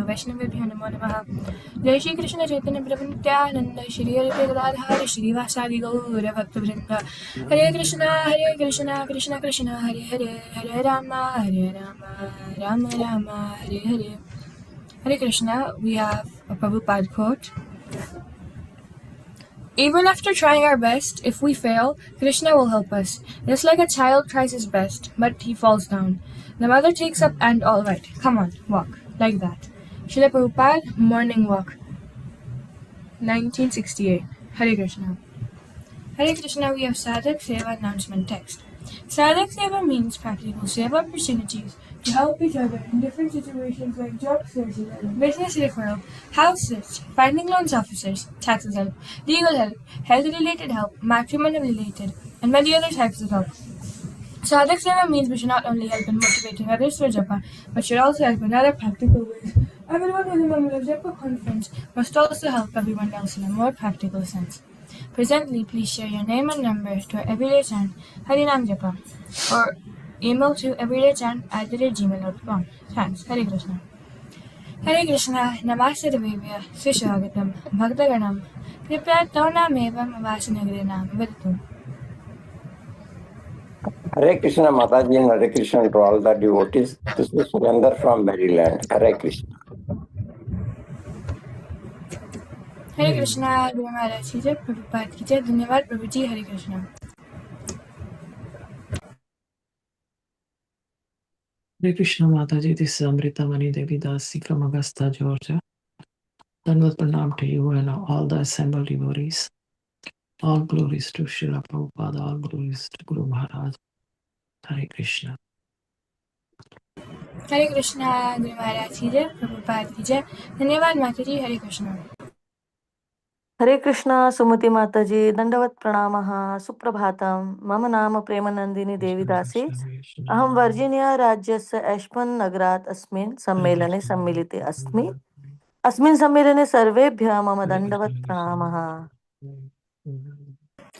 वैष्णवेभ्यो नमो नमः। जय श्री कृष्ण चैतन्य प्रभु नित्यानंद श्री हरि गदाधर श्रीवासादि गौर भक्तवृंद। हरे Krishna Krishna Krishna Hare Hare Hare Ram Ram Ram Hare Hare. Hare Krishna, we have a Prabhupada quote. Even after trying our best, if we fail, Krishna will help us. Just like a child tries his best, but he falls down. The mother takes up and all right, come on, walk. Like that. Srila Prabhupada, Morning Walk, 1968. Hare Krishna. Hare Krishna, we have Sadhak Seva announcement text. Sadhak Seva means practical Seva opportunities to help each other in different situations like job searches, business referral, house search, finding loans officers, taxes help, legal help, health-related help, matrimony-related, and many other types of help. Sadhak Seva means we should not only help in motivating others for japa, but should also help in other practical ways. Everyone who is a member of Japa conference must also help everyone else in a more practical sense. Presently, please share your name and number to our everyday chant Harinam Japa or email to everydaychant@gmail.com. Thanks. Hare Krishna. Hare Krishna. Namaste Devya. Sushagatam. Bhaktaganam. Kripya Taunam Vasanagrinam. Vaditum. Hare Krishna Mataji and Hare Krishna to all the devotees. This is Surrender from Maryland. Hare Krishna. हरे कृष्णा. गुरु महाराज की जय. प्रभुपाद की जय. धन्यवाद प्रभु जी. हरे Krishna. Hare Krishna Mataji, this is Amrita Mani Devi Dasi from Augusta, Georgia. Dandavat pranam to you and all the assembled devotees. All glories to Srila Prabhupada, all glories to Guru Maharaj. Hare Krishna. हरे कृष्णा. गुरु महाराज की जय. प्रभुपाद की जय. धन्यवाद माता जी. हरे कृष्णा. हरे कृष्णा. सुमति माताजी, दंडवत प्रणामः. सुप्रभातम. मम नाम प्रेमनंदिनी देवीदासी. अहम वर्जीनिया राज्यस्य एश्पन् नगरात् अस्मिन् सम्मेलने सम्मिलिते अस्मि. अस्मिन् सम्मेलने सर्वेभ्यः मम दंडवत प्रणामः.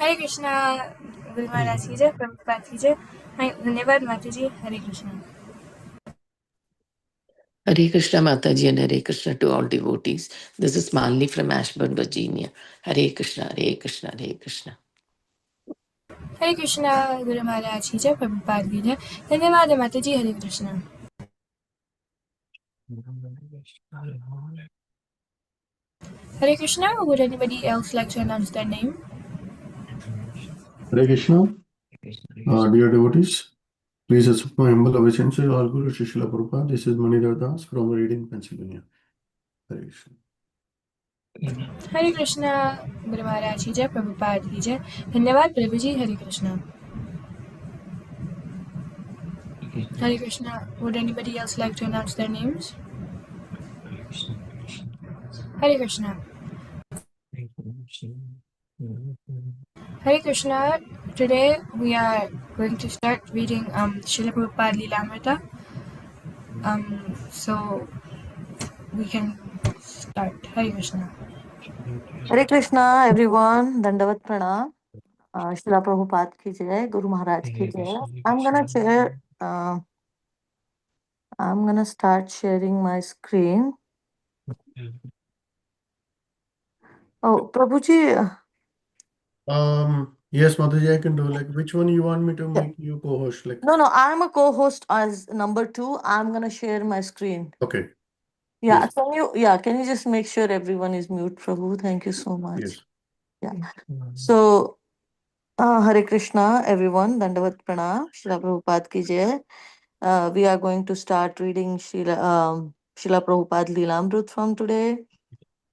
हरे कृष्णा. गुरु महाराज की जय. प्रभुपाद की जय. धन्यवाद माता जी. हरे Krishna. Hare Krishna Mataji and Hare Krishna to all devotees. This is Malini from Ashburn, Virginia. Hare Krishna, Hare Krishna, Hare Krishna. हरे कृष्णा. गुरु महाराज की जय. प्रभुपाद की जय. धन्यवाद माता जी. हरे Krishna. Hare Krishna. Would anybody else like to announce their name? Hare Krishna. Dear devotees, please accept my humble obeisances. All Guru Srila Prabhupada. This is Manidhar Das from Reading, Pennsylvania. Hare Krishna. हरे कृष्णा. गुरु महाराज की जय. प्रभुपाद की जय. धन्यवाद प्रभु जी. हरे Krishna. Hare Krishna. Would anybody else like to announce their names? Hare Krishna. Hare Krishna. Today we are going to start reading Srila Prabhupada Lilamrita. So we can start. Hare Krishna. Hare Krishna everyone. दंडवत प्रणाम. श्रीला प्रभुपाद की जय. गुरु महाराज की जय. I'm gonna start sharing my screen. Oh, Prabhuji. Yes, Mataji, I can do. Like, which one you want me to make you co-host? Like, No, I'm a co-host as number 2. I'm gonna share my screen. okay. Yeah, Yes. can you just make sure everyone is mute, Prabhu? Thank you so much. Yes. Yeah. So, Hare Krishna, everyone. Dandavat Pranam. Srila Prabhupada ki jai. We are going to start reading Srila Prabhupada Lilamrita from today.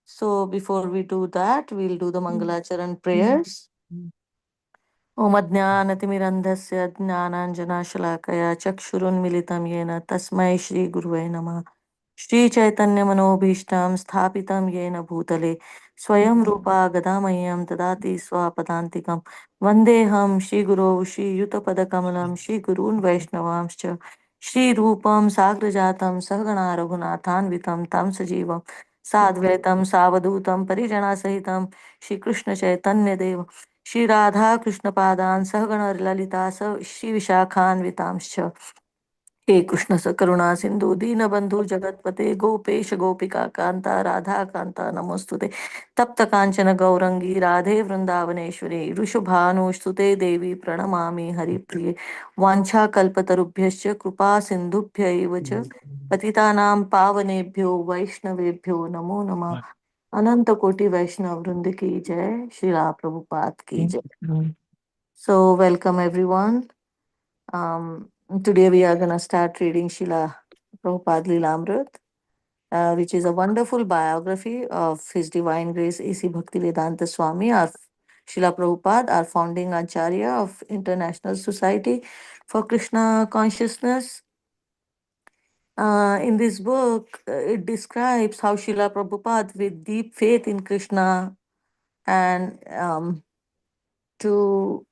So, before we do that, we'll do the Mangalacharan prayers. ओम अज्ञानतिमिरन्धस्य ज्ञानाञ्जनशलाकया चक्षुरुन्मिलितं येन तस्मै श्रीगुरुवे नमः. श्रीचैतन्यमनोभीष्टं स्थापितं येन भूतले स्वयं रूपा गदामह्यं ददाति स्वपदान्तिकं. वन्देऽहं श्रीगुरौ श्रीयुतपदकमलं श्रीगुरून् वैष्णवांश्च श्रीरूपं साग्रजातं सहगणा रघुनाथान्वितं तं सजीवं साद्वैतं सावधूतं परिजनासहितं श्रीकृष्णचैतन्यदेव श्री राधा कृष्ण पादान सहगण ललिता श्री विशाखान्वितांश्च हे कृष्ण सकरुणा सिंधु दीनबंधु जगतपते गोपेश गोपिका कांता राधा कांता नमोस्तुते तप्त कांचन गौरंगी राधे वृंदावनेश्वरी ऋषभानुस्तुते देवी प्रणमामि हरिप्रिये वाञ्छा कल्पतरुभ्यश्च कृपा सिंधुभ्यैव च पतितानां पावनेभ्यो वैष्णवेभ्यो नमो नमः अनंत कोटि वैष्णव वृंद की जय श्रीला प्रभुपाद की जय. So welcome everyone. Today we are going to start reading Srila Prabhupada Lilamrita, which is a wonderful biography of His Divine Grace A.C. Bhaktivedanta Swami, our Srila Prabhupada, our founding Acharya of International Society for Krishna Consciousness. In this book, it describes how Srila Prabhupada, with deep faith in Krishna and to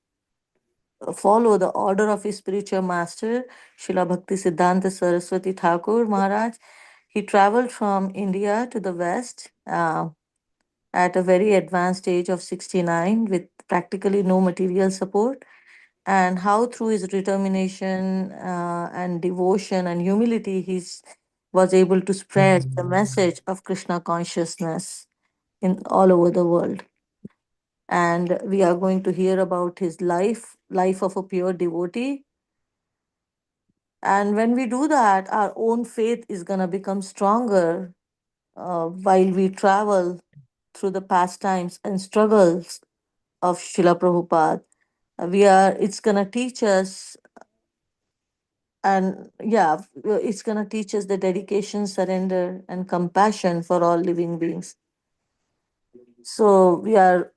follow the order of his spiritual master, Srila Bhakti Siddhanta Saraswati Thakur Maharaj, he traveled from India to the West at a very advanced age of 69 with practically no material support, and how through his determination and devotion and humility he was able to spread the message of Krishna consciousness in all over the world. And we are going to hear about his life of a pure devotee. And when we do that, our own faith is going to become stronger while we travel through the pastimes and struggles of Srila Prabhupada. It's going to teach us, and yeah, it's going to teach us the dedication, surrender, and compassion for all living beings. So we are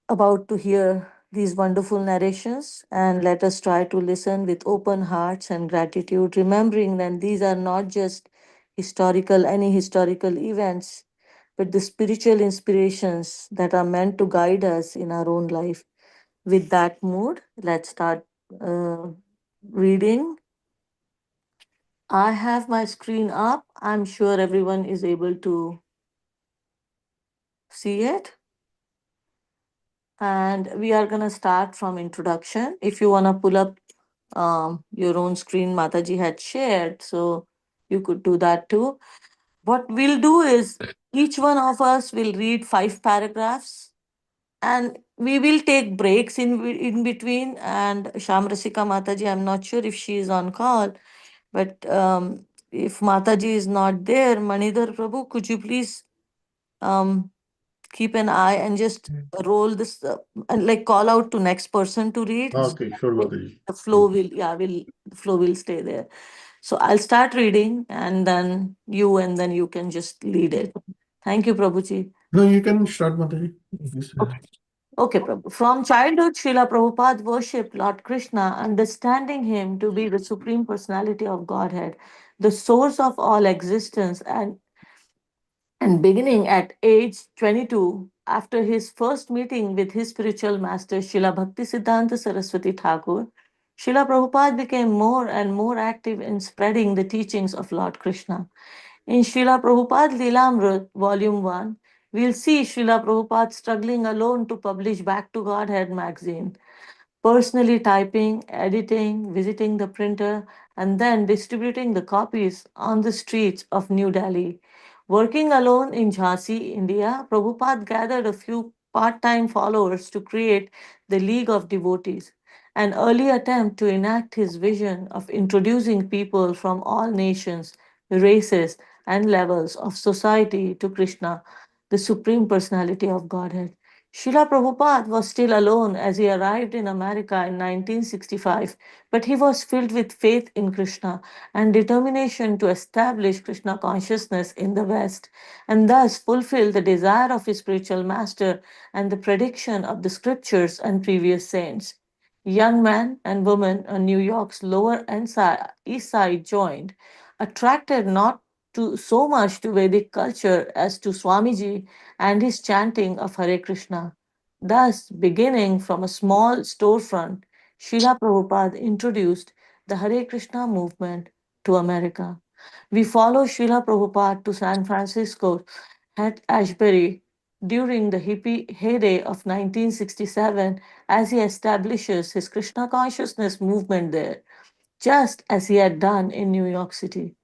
about to hear these wonderful narrations, and let us try to listen with open hearts and gratitude, remembering that these are not just any historical events, but the spiritual inspirations that are meant to guide us in our own life. With that mood, let's start reading. I have my screen up. I'm sure everyone is able to see it. And we are going to start from introduction. If you want to pull up your own screen, Mataji had shared, so you could do that too. What we'll do is each one of us will read 5 paragraphs, and we will take breaks in between. And Shamrasika Mataji, I'm not sure if she is on call, but if Mataji is not there, Manidhar Prabhu, could you please keep an eye and just roll this and like call out to next person to read. Okay, sure, Mataji. The flow will stay there. So I'll start reading, and then you can just lead it. Thank you, Prabhuji. No, you can start, Mataji. Please. Okay, Prabhu. From childhood, Srila Prabhupada worshipped Lord Krishna, understanding him to be the Supreme Personality of Godhead, the source of all existence, and beginning at age 22, after his first meeting with his spiritual master, Srila Bhakti Siddhanta Saraswati Thakur, Srila Prabhupada became more and more active in spreading the teachings of Lord Krishna. In Srila Prabhupada Lilamrita, Volume 1, we'll see Srila Prabhupada struggling alone to publish Back to Godhead magazine, personally typing, editing, visiting the printer, and then distributing the copies on the streets of New Delhi. Working alone in Jhansi, India, Prabhupada gathered a few part time followers to create the League of Devotees, an early attempt to enact his vision of introducing people from all nations, races, and levels of society to Krishna, the Supreme Personality of Godhead. Srila Prabhupada was still alone as he arrived in America in 1965, but he was filled with faith in Krishna and determination to establish Krishna consciousness in the West, and thus fulfill the desire of his spiritual master and the prediction of the scriptures and previous saints. Young men and women on New York's Lower East Side joined, attracted not to so much to Vedic culture as to Swamiji and his chanting of Hare Krishna. Thus, beginning from a small storefront, Srila Prabhupada introduced the Hare Krishna movement to America. We follow Srila Prabhupada to San Francisco at Ashbury during the hippie heyday of 1967 as he establishes his Krishna consciousness movement there. just as he had done in New York City.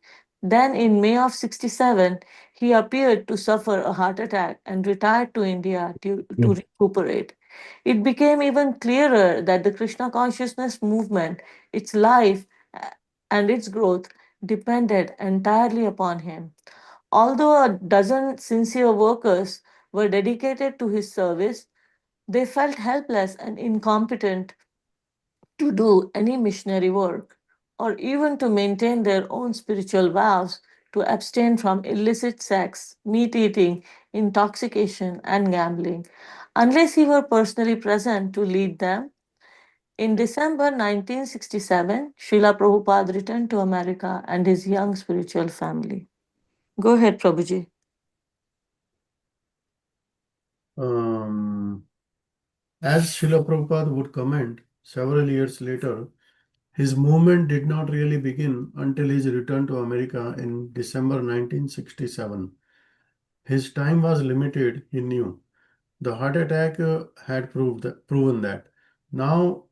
Then, in May of 67, he appeared to suffer a heart attack and retired to India to recuperate. It became even clearer that the Krishna consciousness movement, its life, and its growth depended entirely upon him. Although a dozen sincere workers were dedicated to his service, they felt helpless and incompetent to do any missionary work or even to maintain their own spiritual vows to abstain from illicit sex, meat eating, intoxication, and gambling, unless he were personally present to lead them. In December 1967, Srila Prabhupada returned to America and his young spiritual family. Go ahead, Prabhuji. As Srila Prabhupada would comment several years later, his movement did not really begin until his return to America in December 1967. His time was limited, he knew. The heart attack had proven that. Now,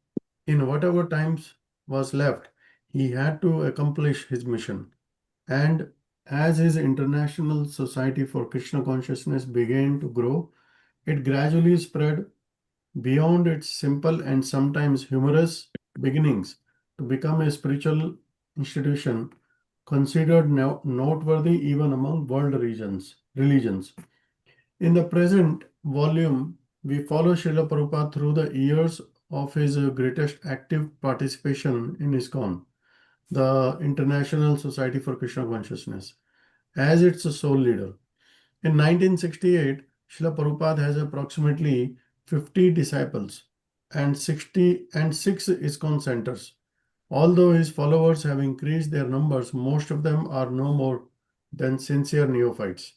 in whatever times was left, he had to accomplish his mission. And as his International Society for Krishna Consciousness began to grow, it gradually spread beyond its simple and sometimes humorous beginnings to become a spiritual institution considered noteworthy even among world religions. In the present volume, we follow Srila Prabhupada through the years of his greatest active participation in ISKCON, the International Society for Krishna Consciousness, as its sole leader. In 1968, Srila Prabhupada has approximately 50 disciples and 6 ISKCON centers. Although his followers have increased their numbers, most of them are no more than sincere neophytes.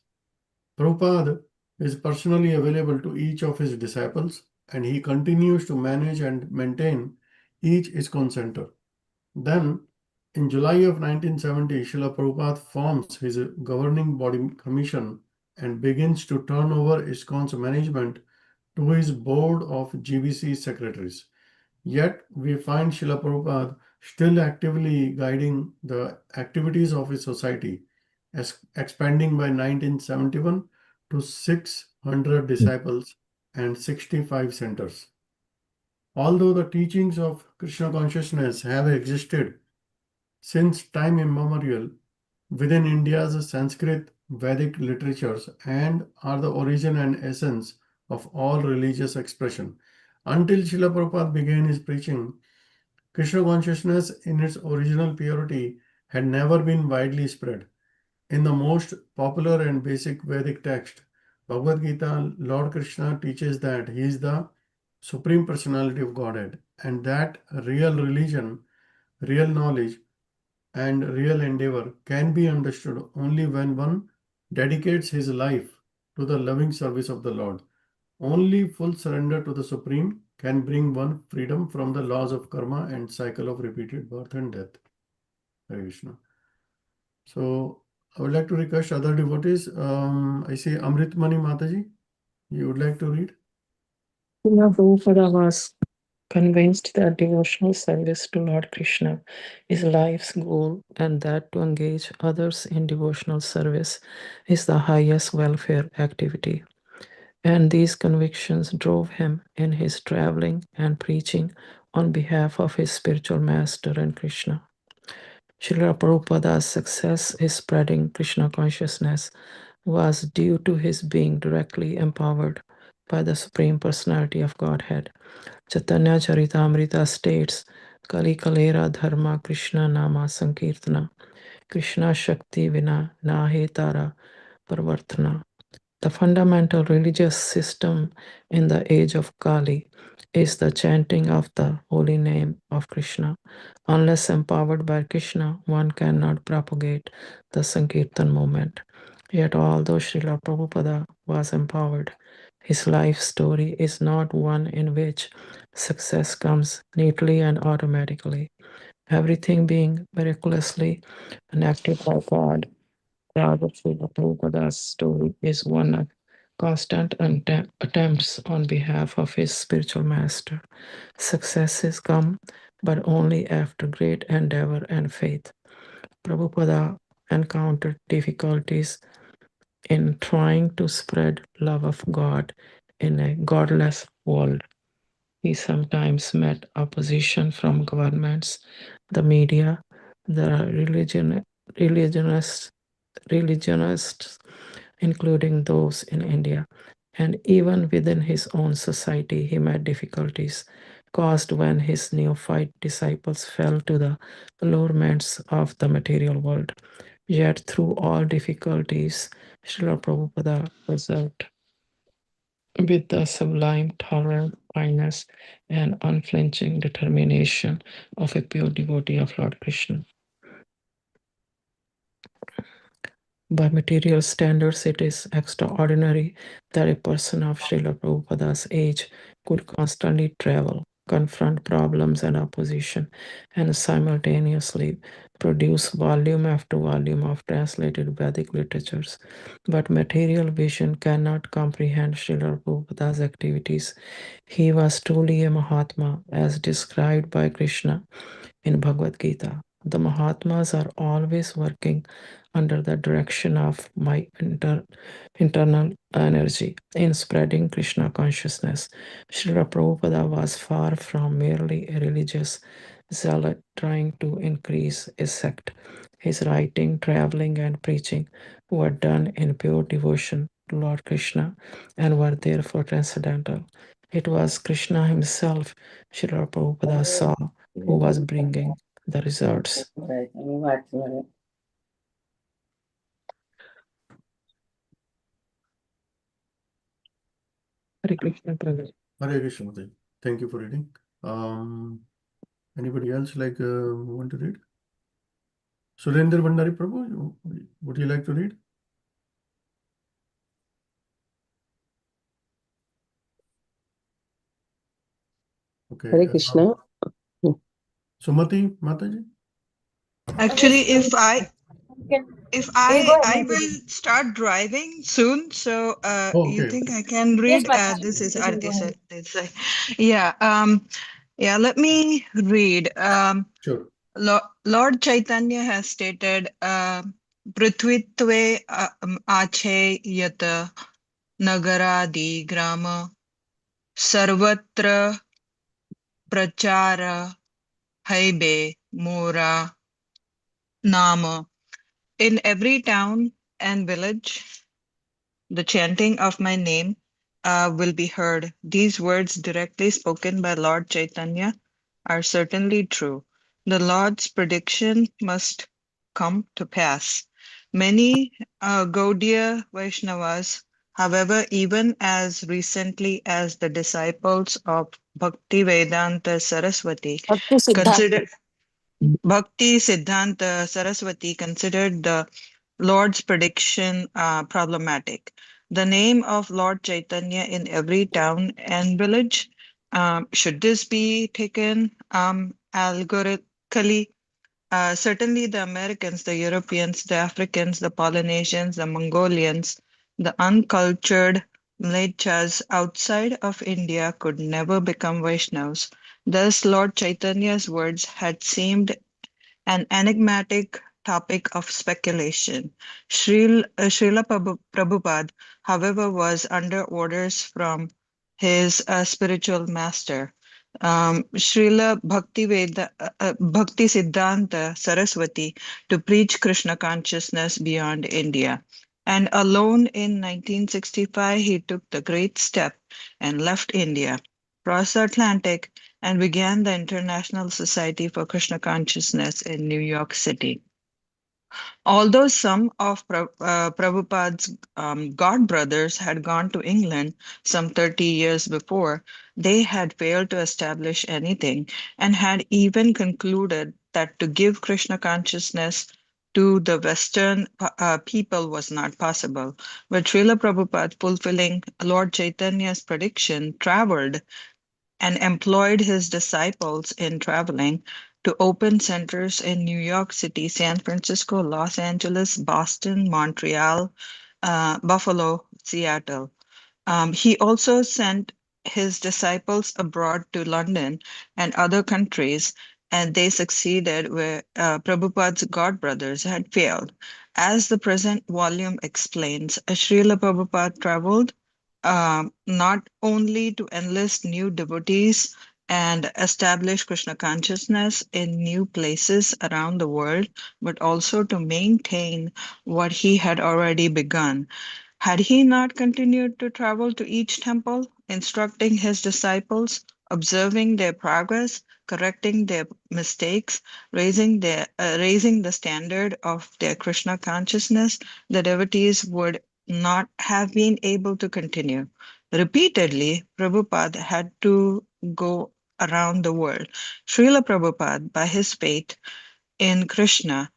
Prabhupada is personally available to each of his disciples, and he continues to manage and maintain each ISKCON center. Then, in July of 1970, Srila Prabhupada forms his governing body commission and begins to turn over ISKCON's management to his board of GBC secretaries. Yet, we find Srila Prabhupada still actively guiding the activities of his society, expanding by 1971 to 600 disciples and 65 centers. Although the teachings of Krishna consciousness have existed since time immemorial within India's Sanskrit Vedic literatures and are the origin and essence of all religious expression, until Srila Prabhupada began his preaching, Krishna consciousness in its original purity had never been widely spread. In the most popular and basic Vedic text, Bhagavad Gita, Lord Krishna teaches that he is the Supreme Personality of Godhead and that real religion, real knowledge, and real endeavor can be understood only when one dedicates his life to the loving service of the Lord. Only full surrender to the Supreme can bring one freedom from the laws of karma and cycle of repeated birth and death. Hare Krishna. So, I would like to request other devotees. I see Amrit Mani Mataji. You would like to read? Srila Prabhupada was convinced that devotional service to Lord Krishna is life's goal and that to engage others in devotional service is the highest welfare activity. And these convictions drove him in his traveling and preaching on behalf of his spiritual master and Krishna. Srila Prabhupada's success in spreading Krishna consciousness was due to his being directly empowered by the Supreme Personality of Godhead. Chaitanya Charitamrita states, Kali Kalera Dharma Krishna Nama Sankirtana, Krishna Shakti Vina Nahe Tara Parvartana. The fundamental religious system in the age of Kali is the chanting of the holy name of Krishna. Unless empowered by Krishna, one cannot propagate the Sankirtan movement. Yet, although Srila Prabhupada was empowered, his life story is not one in which success comes neatly and automatically. Everything being miraculously enacted by God, rather Srila Prabhupada's story is one constant attempts on behalf of his spiritual master. Successes come, but only after great endeavor and faith. Prabhupada encountered difficulties in trying to spread love of God in a godless world. He sometimes met opposition from governments, the media, the religionists, including those in India. And even within his own society, he met difficulties caused when his neophyte disciples fell to the allurements of the material world. Yet, through all difficulties, Srila Prabhupada preserved with the sublime tolerant kindness and unflinching determination of a pure devotee of Lord Krishna. By material standards, it is extraordinary that a person of Srila Prabhupada's age could constantly travel, confront problems and opposition, and simultaneously produce volume after volume of translated Vedic literatures. But material vision cannot comprehend Srila Prabhupada's activities. He was truly a Mahatma, as described by Krishna in Bhagavad Gita. The Mahatmas are always working under the direction of my internal energy in spreading Krishna consciousness. Srila Prabhupada was far from merely a religious zealot trying to increase a sect. His writing, traveling, and preaching were done in pure devotion to Lord Krishna and were therefore transcendental. It was Krishna himself Srila Prabhupada saw who was bringing the results. Hare Krishna, Prabhu. Hare Krishna, Mataji. Thank you for reading. Anybody else want to read? Surendra Bandari Prabhu, would you like to read? Okay. Hare Krishna. Sumati Mataji? Actually, if I Can, if yeah, go ahead, I Mataji. will start driving soon, so you Okay. think I can read? Yes, Mataji. This is You can go ahead. Desai. Yeah. Yeah. Let me read. Sure. Lord Chaitanya has stated, "Prithvitve ache yata nagaradi grama sarvatra prachara haibe mora nama." In every town and village, the chanting of my name will be heard. These words, directly spoken by Lord Chaitanya, are certainly true. The Lord's prediction must come to pass. Many Gaudiya Vaishnavas, however, even as recently as the disciples of Bhaktivedanta Saraswati, Bhakti Siddhanta. consider Bhakti Siddhanta Saraswati considered the Lord's prediction problematic. The name of Lord Chaitanya in every town and village, should this be taken allegorically? Certainly, the Americans, the Europeans, the Africans, the Polynesians, the Mongolians, the uncultured Mlechas outside of India could never become Vaishnavas. Thus, Lord Chaitanya's words had seemed an enigmatic topic of speculation. Srila Prabhupada, however, was under orders from his spiritual master. Srila Bhakti Siddhanta Saraswati, to preach Krishna consciousness beyond India. And alone in 1965, he took the great step and left India, crossed the Atlantic, and began the International Society for Krishna Consciousness in New York City. Although some of Prabhupada's god brothers had gone to England some 30 years before, they had failed to establish anything and had even concluded that to give Krishna consciousness to the Western people was not possible. But Srila Prabhupada, fulfilling Lord Chaitanya's prediction, traveled and employed his disciples in traveling to open centers in New York City, San Francisco, Los Angeles, Boston, Montreal, Buffalo, Seattle. He also sent his disciples abroad to London and other countries, and they succeeded where Prabhupada's godbrothers had failed. As the present volume explains, Srila Prabhupada traveled not only to enlist new devotees and establish Krishna consciousness in new places around the world, but also to maintain what he had already begun. Had he not continued to travel to each temple, instructing his disciples, observing their progress, correcting their mistakes, raising the standard of their Krishna consciousness, the devotees would not have been able to continue. Repeatedly, Prabhupada had to go around the world. Srila Prabhupada, by his faith in Krishna,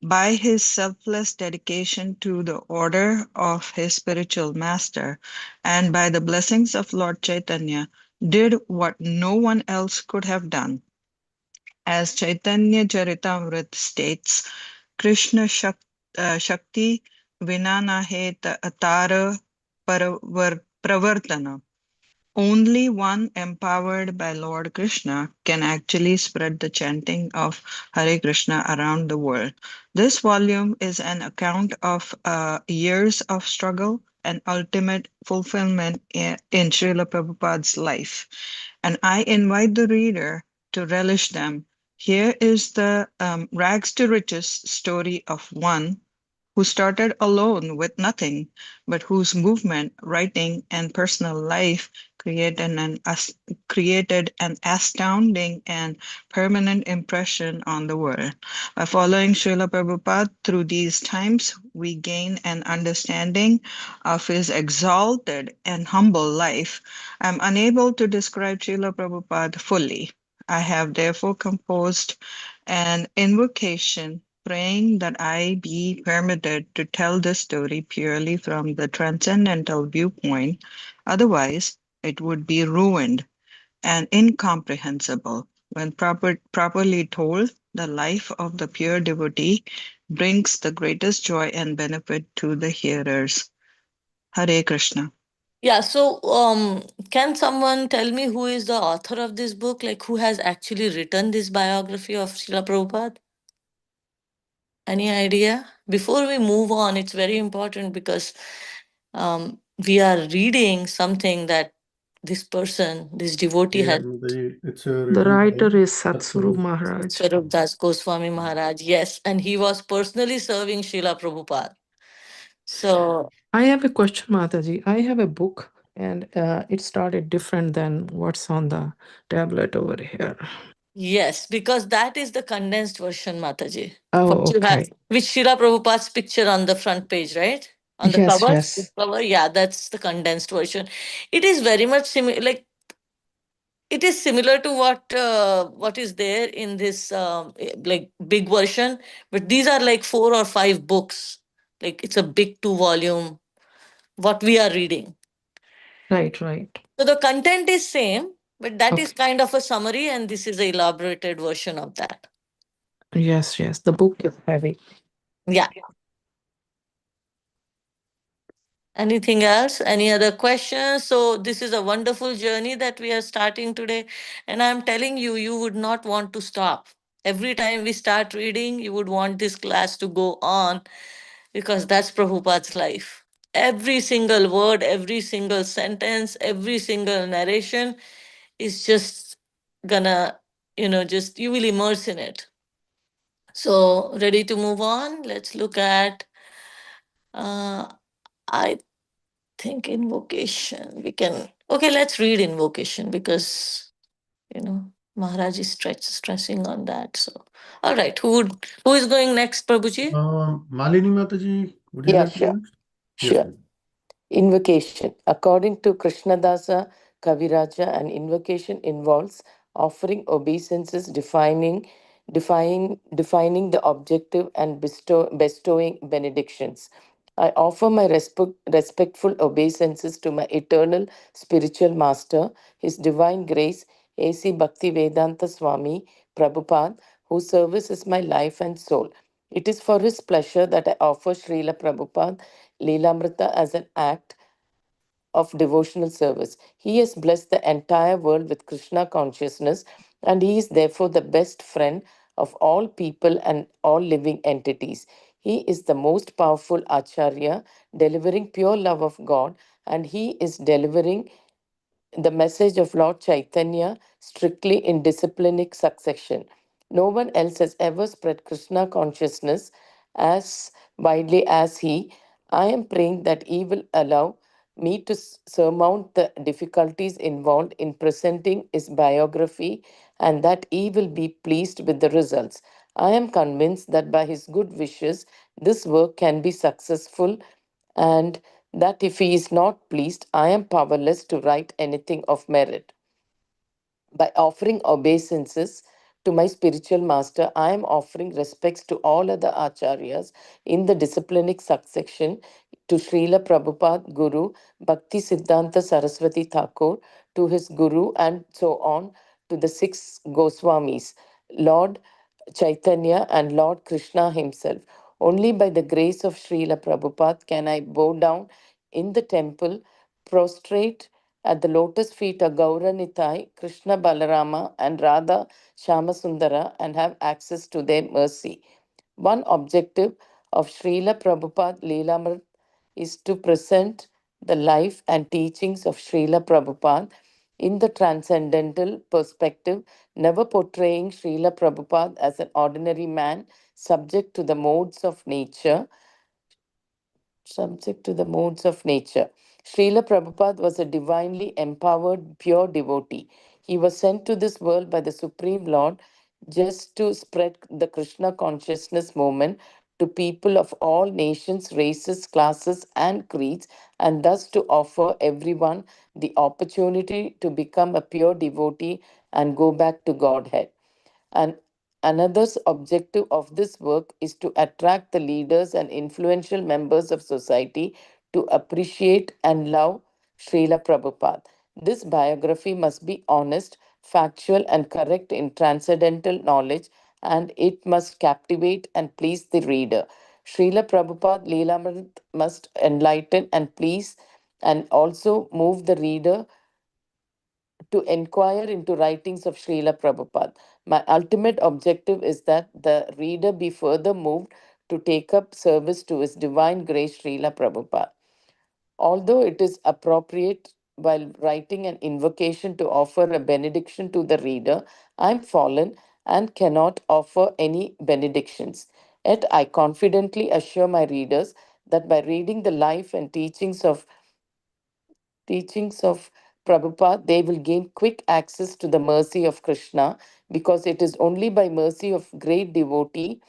by his selfless dedication to the order of his spiritual master, and by the blessings of Lord Chaitanya, did what no one else could have done. As Chaitanya Charitamrita states, Krishna Shakti Vinanaheta Atara Pravartana. Only one empowered by Lord Krishna can actually spread the chanting of Hare Krishna around the world. This volume is an account of years of struggle and ultimate fulfillment in Srila Prabhupada's life. And I invite the reader to relish them. Here is the rags to riches story of one who started alone with nothing, but whose movement, writing, and personal life created an astounding and permanent impression on the world. By following Srila Prabhupada through these times, we gain an understanding of his exalted and humble life. I'm unable to describe Srila Prabhupada fully. I have therefore composed an invocation praying that I be permitted to tell this story purely from the transcendental viewpoint. Otherwise, it would be ruined and incomprehensible. When properly told, the life of the pure devotee brings the greatest joy and benefit to the hearers. Hare Krishna. Yeah, so can someone tell me who is the author of this book? Like, who has actually written this biography of Srila Prabhupada? Any idea? Before we move on, it's very important because we are reading something that this person, this devotee Yeah, had. it's The written by writer is Satsuru Satsuru. Maharaj. Swarup Das Goswami Maharaj, yes, and he was personally serving Srila Prabhupada. So, I have a question, Mataji. I have a book and it started different than what's on the tablet over here. yes, because that is the condensed version, Mataji. Oh, What you have, okay. with Srila Prabhupada's picture on the front page, right? On the Yes, cover, yes. cover, yeah, that's the condensed version. It is very much similar, like it is similar to what is there in this like big version, but these are like 4 or 5 books. Like it's a big 2 volume. What we are reading. Right, right. So the content is same, but that is Okay. kind of a summary, and this is a elaborated version of that. Yes, yes. The book is heavy. Yeah. Anything else? Any other questions? So this is a wonderful journey that we are starting today. And I'm telling you, you would not want to stop. Every time we start reading, you would want this class to go on because that's Prabhupada's life. Every single word, every single sentence, every single narration is just gonna, just you will immerse in it. So, ready to move on? Let's look at, I think invocation. We can, okay, let's read invocation because, Maharaj is stressing on that. So, all right, who is going next, Prabhuji? Malini Mataji, would you Yeah, like to go sure. next? Yes, Sure. please. Invocation. According to Krishnadasa Kaviraja, an invocation involves offering obeisances, defining the objective, and bestowing benedictions. I offer my respectful obeisances to my eternal spiritual master, His Divine Grace, A.C. Bhaktivedanta Swami Prabhupada, whose service is my life and soul. It is for his pleasure that I offer Srila Prabhupada Lilamrita as an act of devotional service. He has blessed the entire world with Krishna consciousness, and he is therefore the best friend of all people and all living entities. He is the most powerful Acharya, delivering pure love of God, and he is delivering the message of Lord Chaitanya strictly in disciplinic succession. No one else has ever spread Krishna consciousness as widely as he. I am praying that he will allow me to surmount the difficulties involved in presenting his biography and that he will be pleased with the results. I am convinced that by his good wishes, this work can be successful and that if he is not pleased, I am powerless to write anything of merit. By offering obeisances to my spiritual master, I am offering respects to all other acharyas in the disciplinic succession, to Srila Prabhupada Guru, Bhakti Siddhanta Saraswati Thakur, to his Guru, and so on, to the six Goswamis, Lord Chaitanya and Lord Krishna himself. Only by the grace of Srila Prabhupada can I bow down in the temple, prostrate at the lotus feet of Gauranitai, Krishna Balarama, and Radha Shamasundara, and have access to their mercy. One objective of Srila Prabhupada Lilamrita is to present the life and teachings of Srila Prabhupada in the transcendental perspective, never portraying Srila Prabhupada as an ordinary man subject to the modes of nature, subject to the modes of nature. Srila Prabhupada was a divinely empowered, pure devotee. He was sent to this world by the Supreme Lord just to spread the Krishna consciousness movement to people of all nations, races, classes, and creeds, and thus to offer everyone the opportunity to become a pure devotee and go back to Godhead. And another objective of this work is to attract the leaders and influential members of society to appreciate and love Srila Prabhupada. This biography must be honest, factual, and correct in transcendental knowledge, and it must captivate and please the reader. Srila Prabhupada Leelamrit must enlighten and please and also move the reader to inquire into writings of Srila Prabhupada. My ultimate objective is that the reader be further moved to take up service to His Divine Grace Srila Prabhupada. Although it is appropriate while writing an invocation to offer a benediction to the reader, I am fallen and cannot offer any benedictions. Yet I confidently assure my readers that by reading the life and teachings of Prabhupada, they will gain quick access to the mercy of Krishna, because it is only by mercy of great devotee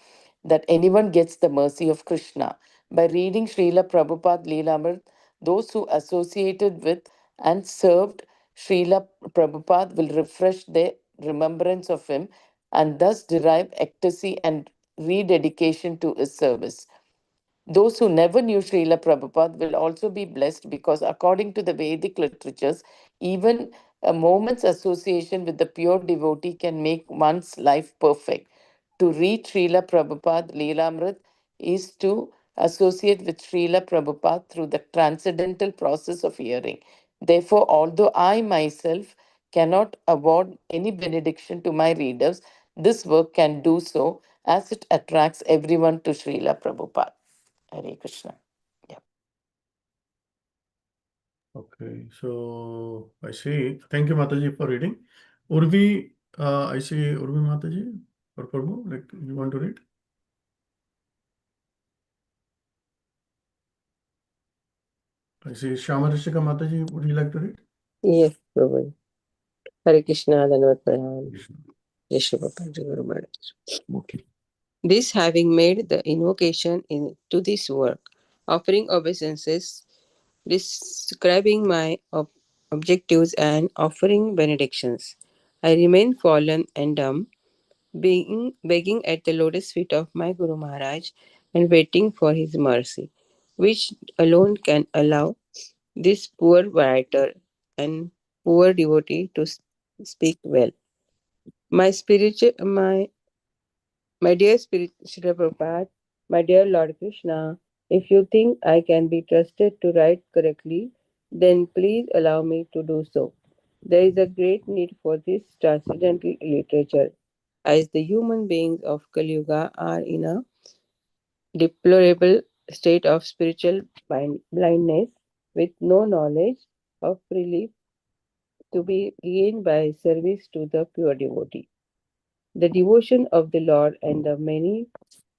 that anyone gets the mercy of Krishna. By reading Srila Prabhupada Leelamrit, those who associated with and served Srila Prabhupada will refresh their remembrance of him and thus derive ecstasy and rededication to his service. Those who never knew Srila Prabhupada will also be blessed, because, according to the Vedic literatures, even a moment's association with the pure devotee can make one's life perfect. To read Srila Prabhupada Leelamrit is to associate with Srila Prabhupada through the transcendental process of hearing. Therefore, although I myself cannot award any benediction to my readers, this work can do so, as it attracts everyone to Srila Prabhupada. Hare Krishna. Yeah. Okay, so I see. Thank you, Mataji, for reading. Urvi, I see Urvi Mataji or Prabhu, like you want to read? I see Shamarishika Mataji, would you like to read? Yes, Prabhu. Hare Krishna, Dhanavad Pranam. Jai Shri Prabhupada, Jai Guru Maharaj. Okay. This having made the invocation to this work, offering obeisances, describing my objectives, and offering benedictions, I remain fallen and dumb, begging at the lotus feet of my Guru Maharaj and waiting for his mercy, which alone can allow this poor writer and poor devotee to speak well. My spiritual, my dear spirit, Srila Prabhupada, my dear Lord Krishna, if you think I can be trusted to write correctly, then please allow me to do so. There is a great need for this transcendental literature, as the human beings of Kali Yuga are in a deplorable state of spiritual blindness, with no knowledge of relief to be gained by service to the pure devotee. The devotion of the Lord and the many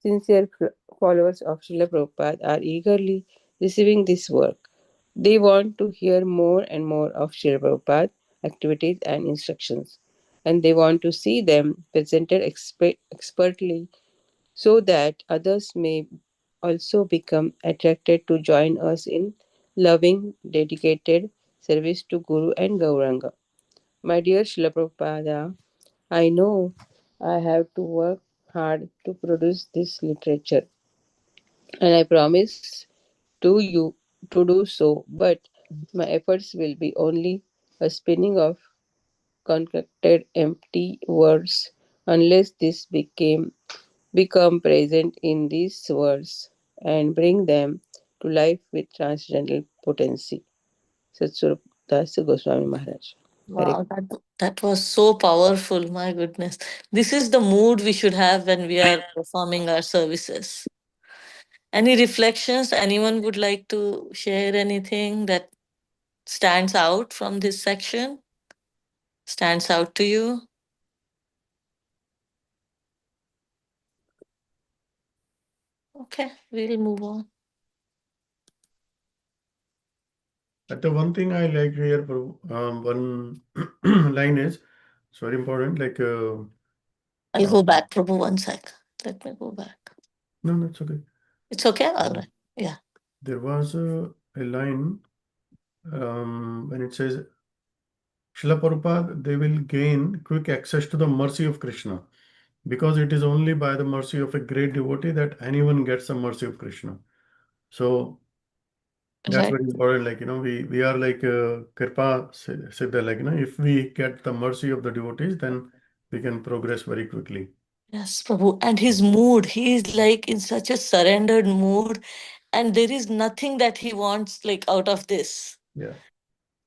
sincere followers of Srila Prabhupada are eagerly receiving this work. They want to hear more and more of Srila Prabhupada activities and instructions, and they want to see them presented expertly so that others may also become attracted to join us in loving, dedicated service to Guru and Gauranga. My dear Srila Prabhupada, I know I have to work hard to produce this literature, and I promise to you to do so, but my efforts will be only a spinning of concocted empty words unless this become present in these words and bring them to life with transcendental potency. Satsvarup Das Goswami Maharaj. Hare Wow, that was so powerful. My goodness. This is the mood we should have when we are performing our services. Any reflections? Anyone would like to share anything that stands out from this section? Stands out to you? Okay, we'll move on. The one thing I like here, one line is it's very important. Like, I'll go back, Prabhu, one sec. Let me go back. no, it's okay. It's okay? All right. Yeah. There was a line when it says, Srila Prabhupada, they will gain quick access to the mercy of Krishna, because it is only by the mercy of a great devotee that anyone gets the mercy of Krishna. So that's Right. very important. Like, we are like Kripa Siddha, like, if we get the mercy of the devotees, then we can progress very quickly. Yes, Prabhu. And his mood, he is like in such a surrendered mood, and there is nothing that he wants like out of this. Yeah.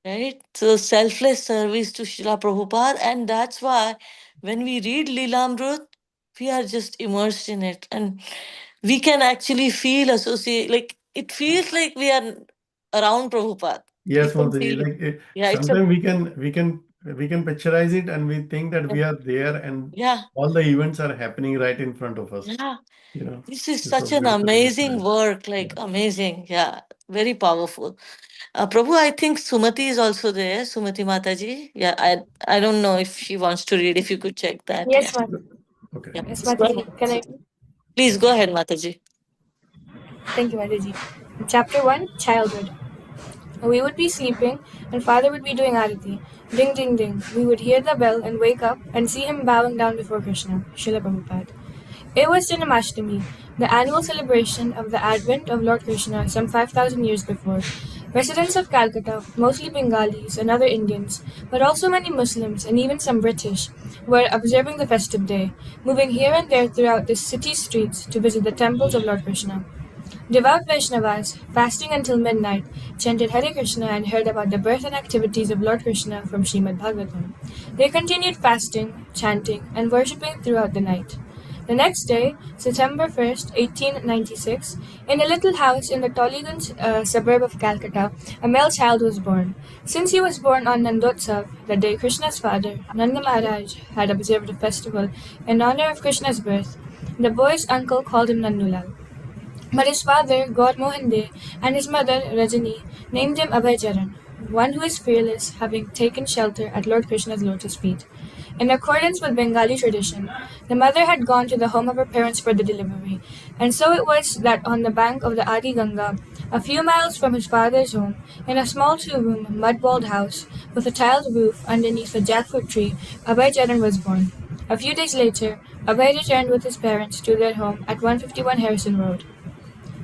Right? So selfless service to Srila Prabhupada, and that's why when we read Lilamrita, we are just immersed in it, and we can actually feel associate like it feels like we are around Prabhupada. We Yes, can Mataji. feel it. Like Yeah, it's a sometimes we can picturize it and we think that we are there and yeah, all the events are happening right in front of us. yeah. You know, This is it's so such an beautifully amazing described. work, Yeah. like amazing. Yeah, very powerful. Prabhu, I think Sumati is also there. Sumati Mataji. Yeah, I don't know if she wants to read. If you could check that. Yeah. Yes, Mata. Okay. Yeah. Yes, Please go ahead. Mataji. Can I? Please go ahead, Mataji. Thank you, Mataji. Chapter 1, Childhood. We would be sleeping, and father would be doing arati. Ding, ding, ding. We would hear the bell and wake up and see him bowing down before Krishna, Srila Prabhupada. It was Janmashtami, the annual celebration of the advent of Lord Krishna some 5,000 years before. Residents of Calcutta, mostly Bengalis and other Indians, but also many Muslims and even some British, were observing the festive day, moving here and there throughout the city streets to visit the temples of Lord Krishna. Devout Vaishnavas, fasting until midnight, chanted Hare Krishna and heard about the birth and activities of Lord Krishna from Srimad Bhagavatam. They continued fasting, chanting, and worshipping throughout the night. The next day, September 1st, 1896, in a little house in the Tollygunge suburb of Calcutta, a male child was born. Since he was born on Nandotsav, the day Krishna's father, Nanda Maharaj, had observed a festival in honor of Krishna's birth, the boy's uncle called him Nandulal. But his father, God Mohan De, and his mother, Rajani, named him Abhay Charan, one who is fearless, having taken shelter at Lord Krishna's lotus feet. In accordance with Bengali tradition, the mother had gone to the home of her parents for the delivery, and so it was that on the bank of the Adi Ganga, a few miles from his father's home, in a small two-room, mud-walled house with a tiled roof underneath a jackfruit tree, Abhay Charan was born. A few days later, Abhay returned with his parents to their home at 151 Harrison Road.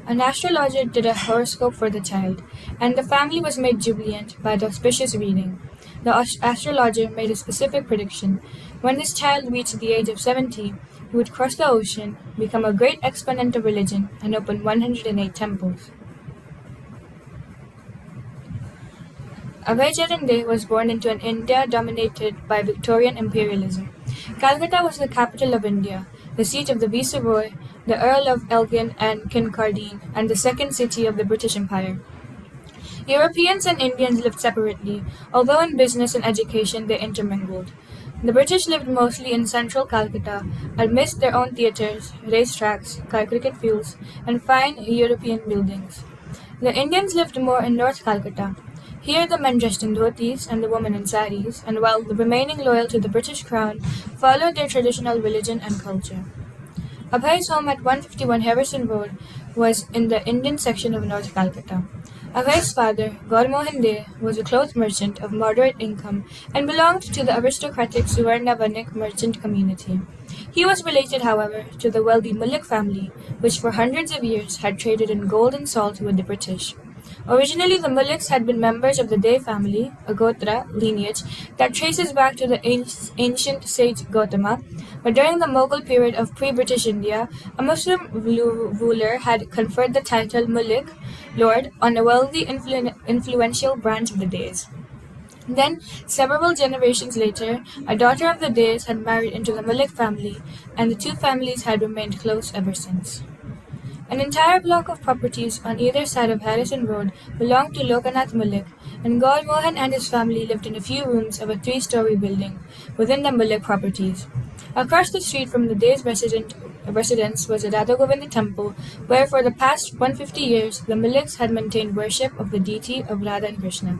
An astrologer did a horoscope for the child, and the family was made jubilant by the auspicious reading. The astrologer made a specific prediction. When this child reached the age of 70, he would cross the ocean, become a great exponent of religion, and open 108 temples. Abhay Charan De was born into an India dominated by Victorian imperialism. Calcutta was the capital of India, the seat of the Viceroy, the Earl of Elgin and Kincardine, and the second city of the British Empire. Europeans and Indians lived separately, although in business and education they intermingled. The British lived mostly in central Calcutta, amidst their own theatres, racetracks, cricket fields, and fine European buildings. The Indians lived more in North Calcutta. Here the men dressed in dhotis and the women in saris, and while the remaining loyal to the British crown followed their traditional religion and culture. Abhay's home at 151 Harrison Road was in the Indian section of North Calcutta. Abhay's father, Gauramohan De, was a cloth merchant of moderate income and belonged to the aristocratic Suvarnavanik merchant community. He was related, however, to the wealthy Mullik family, which for hundreds of years had traded in gold and salt with the British. Originally, the Mulliks had been members of the De family, a Gotra lineage that traces back to the ancient sage Gautama, but during the Mughal period of pre-British India, a Muslim ruler had conferred the title Mullik, lord, on a wealthy, influential branch of the De's. Then, several generations later, a daughter of the De's had married into the Mullik family, and the two families had remained close ever since. An entire block of properties on either side of Harrison Road belonged to Lokanath Mullik, and Gaur Mohan and his family lived in a few rooms of a three-story building within the Mullik properties. Across the street from the day's residence was a Radha Govinda temple, where for the past 150 years the Mulliks had maintained worship of the deity of Radha and Krishna.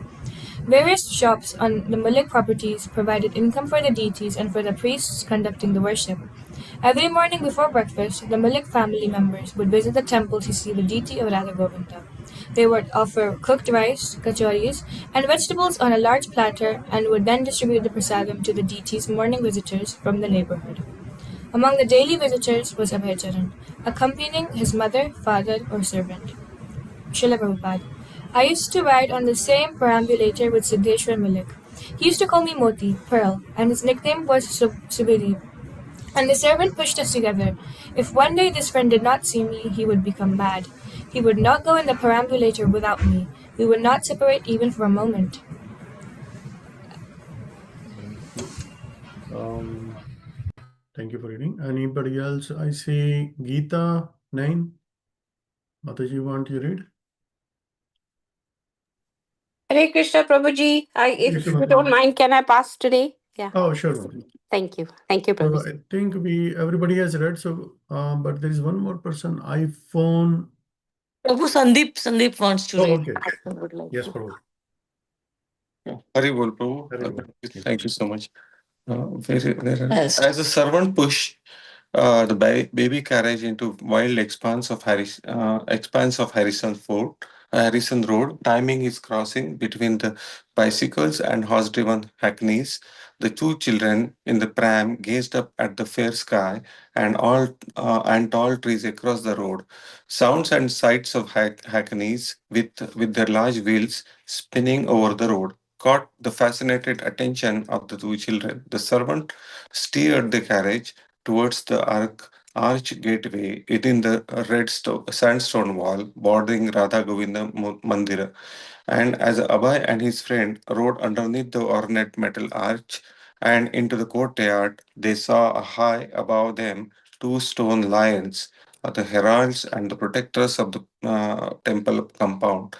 Various shops on the Mullik properties provided income for the deities and for the priests conducting the worship. Every morning before breakfast, the Mullik family members would visit the temple to see the deity of Radha Govinda. They would offer cooked rice, kachoris, and vegetables on a large platter and would then distribute the prasadam to the deity's morning visitors from the neighborhood. Among the daily visitors was Abhaycharan, accompanying his mother, father, or servant. Srila Prabhupada. I used to ride on the same perambulator with Siddheshwar Mullik. He used to call me Moti, Pearl, and his nickname was Subiri. And the servant pushed us together. If one day this friend did not see me, he would become mad. He would not go in the perambulator without me. We would not separate even for a moment. Thank you for reading. Anybody else? I see Gita 9. Mataji, want to read? Hare Krishna Prabhuji, if Yes, you Mataji. don't mind, can I pass today? Yeah. Oh, sure, Mataji. Thank you. Thank you, So Prabhuji. I think everybody has read. So, but there is one more person. iPhone. Prabhu Sandeep wants to read. Okay. I would like Yes, to. Prabhu. Hari bol, Prabhu. Very well. Thank you so much. Yes. As a servant push the baby carriage into wild expanse of Harrison Road. Timing is crossing between the bicycles and horse-driven hackneys. The two children in the pram gazed up at the fair sky and tall trees across the road. Sounds and sights of hackneys with their large wheels spinning over the road caught the fascinated attention of the two children. The servant steered the carriage towards the arch gateway within the sandstone wall bordering Radha Govinda Mandira. And as Abhay and his friend rode underneath the ornate metal arch and into the courtyard, they saw high above them two stone lions, the heralds and the protectors of the temple compound,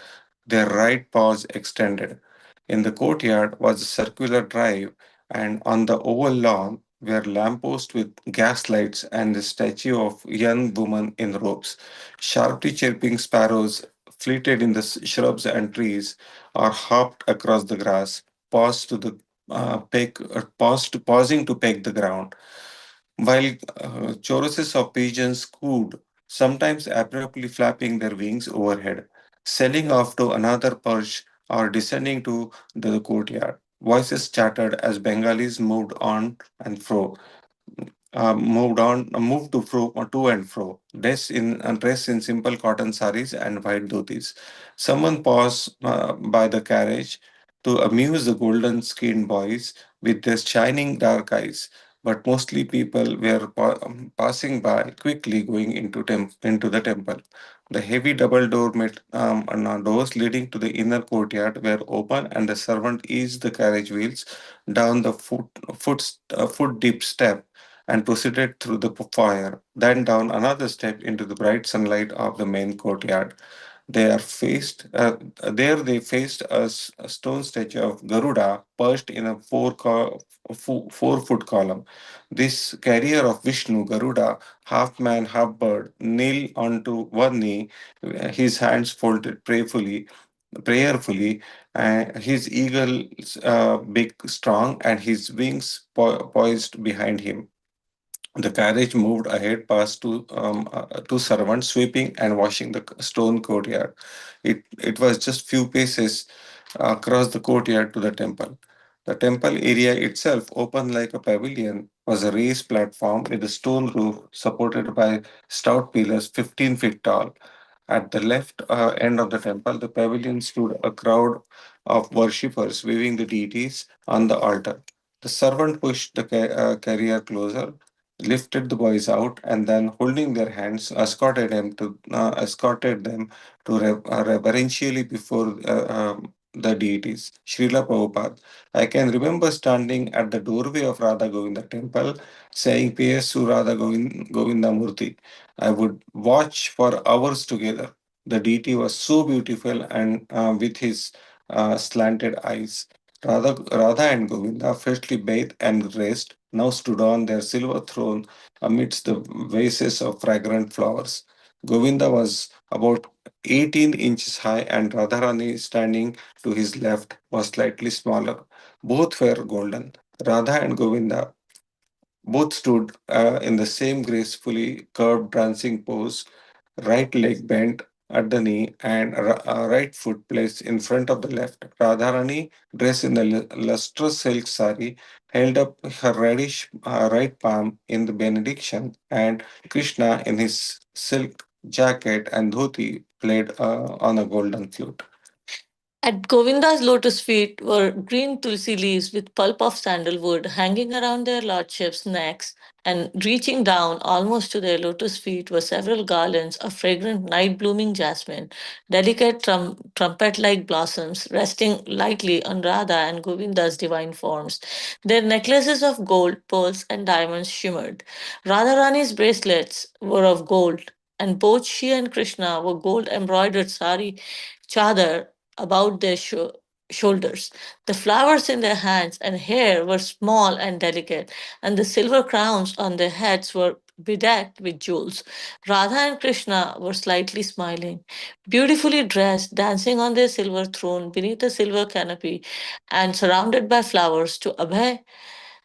their right paws extended. In the courtyard was a circular drive, and on the oval lawn were lampposts with gas lights and the statue of a young woman in robes. Sharply chirping sparrows flitted in the shrubs and trees, or hopped across the grass, pausing to peck the ground, while choruses of pigeons cooed, sometimes abruptly flapping their wings overhead, sailing off to another perch or descending to the courtyard. Voices chattered as Bengalis moved to and fro, dressed in simple cotton saris and white dhotis. Someone paused by the carriage to amuse the golden-skinned boys with their shining dark eyes. but mostly people were passing by quickly going into the temple. The heavy double doors leading to the inner courtyard were open, and the servant eased the carriage wheels down the foot deep step and proceeded through the foyer, then down another step into the bright sunlight of the main courtyard. There they faced a stone statue of Garuda perched in a 4 foot column. This carrier of Vishnu, Garuda, half man, half bird, kneel onto one knee, his hands folded prayerfully, his eagles big, strong, and his wings poised behind him. The carriage moved ahead past two servants sweeping and washing the stone courtyard. It was just few paces across the courtyard to the temple. The temple area itself, open like a pavilion, was a raised platform with a stone roof supported by stout pillars 15 feet tall. At the left end of the temple, the pavilion stood a crowd of worshippers waving the deities on the altar. The servant pushed the carrier closer, lifted the boys out, and then, holding their hands, escorted them to reverentially before the deities. Srila Prabhupada. I can remember standing at the doorway of Radha Govinda temple, saying P.S. Radha Govinda Murti. I would watch for hours together. The deity was so beautiful and with his slanted eyes. Radha and Govinda, freshly bathed and dressed, now stood on their silver throne amidst the vases of fragrant flowers. Govinda was about 18 inches high, and Radharani, standing to his left, was slightly smaller. Both were golden. Radha and Govinda both stood in the same gracefully curved dancing pose, right leg bent at the knee and right foot placed in front of the left. Radharani, dressed in the lustrous silk sari, held up her reddish right palm in the benediction, and Krishna, in his silk jacket and dhoti, played on a golden flute. At Govinda's lotus feet were green tulsi leaves with pulp of sandalwood hanging around their lordships' necks, and reaching down almost to their lotus feet were several garlands of fragrant night blooming jasmine, delicate trumpet like blossoms resting lightly on Radha and Govinda's divine forms. Their necklaces of gold, pearls, and diamonds shimmered. Radharani's bracelets were of gold, and both she and Krishna wore gold embroidered sari chadar about their shoulders. The flowers in their hands and hair were small and delicate, and the silver crowns on their heads were bedecked with jewels. Radha and Krishna were slightly smiling, beautifully dressed, dancing on their silver throne beneath a silver canopy and surrounded by flowers. To Abhay,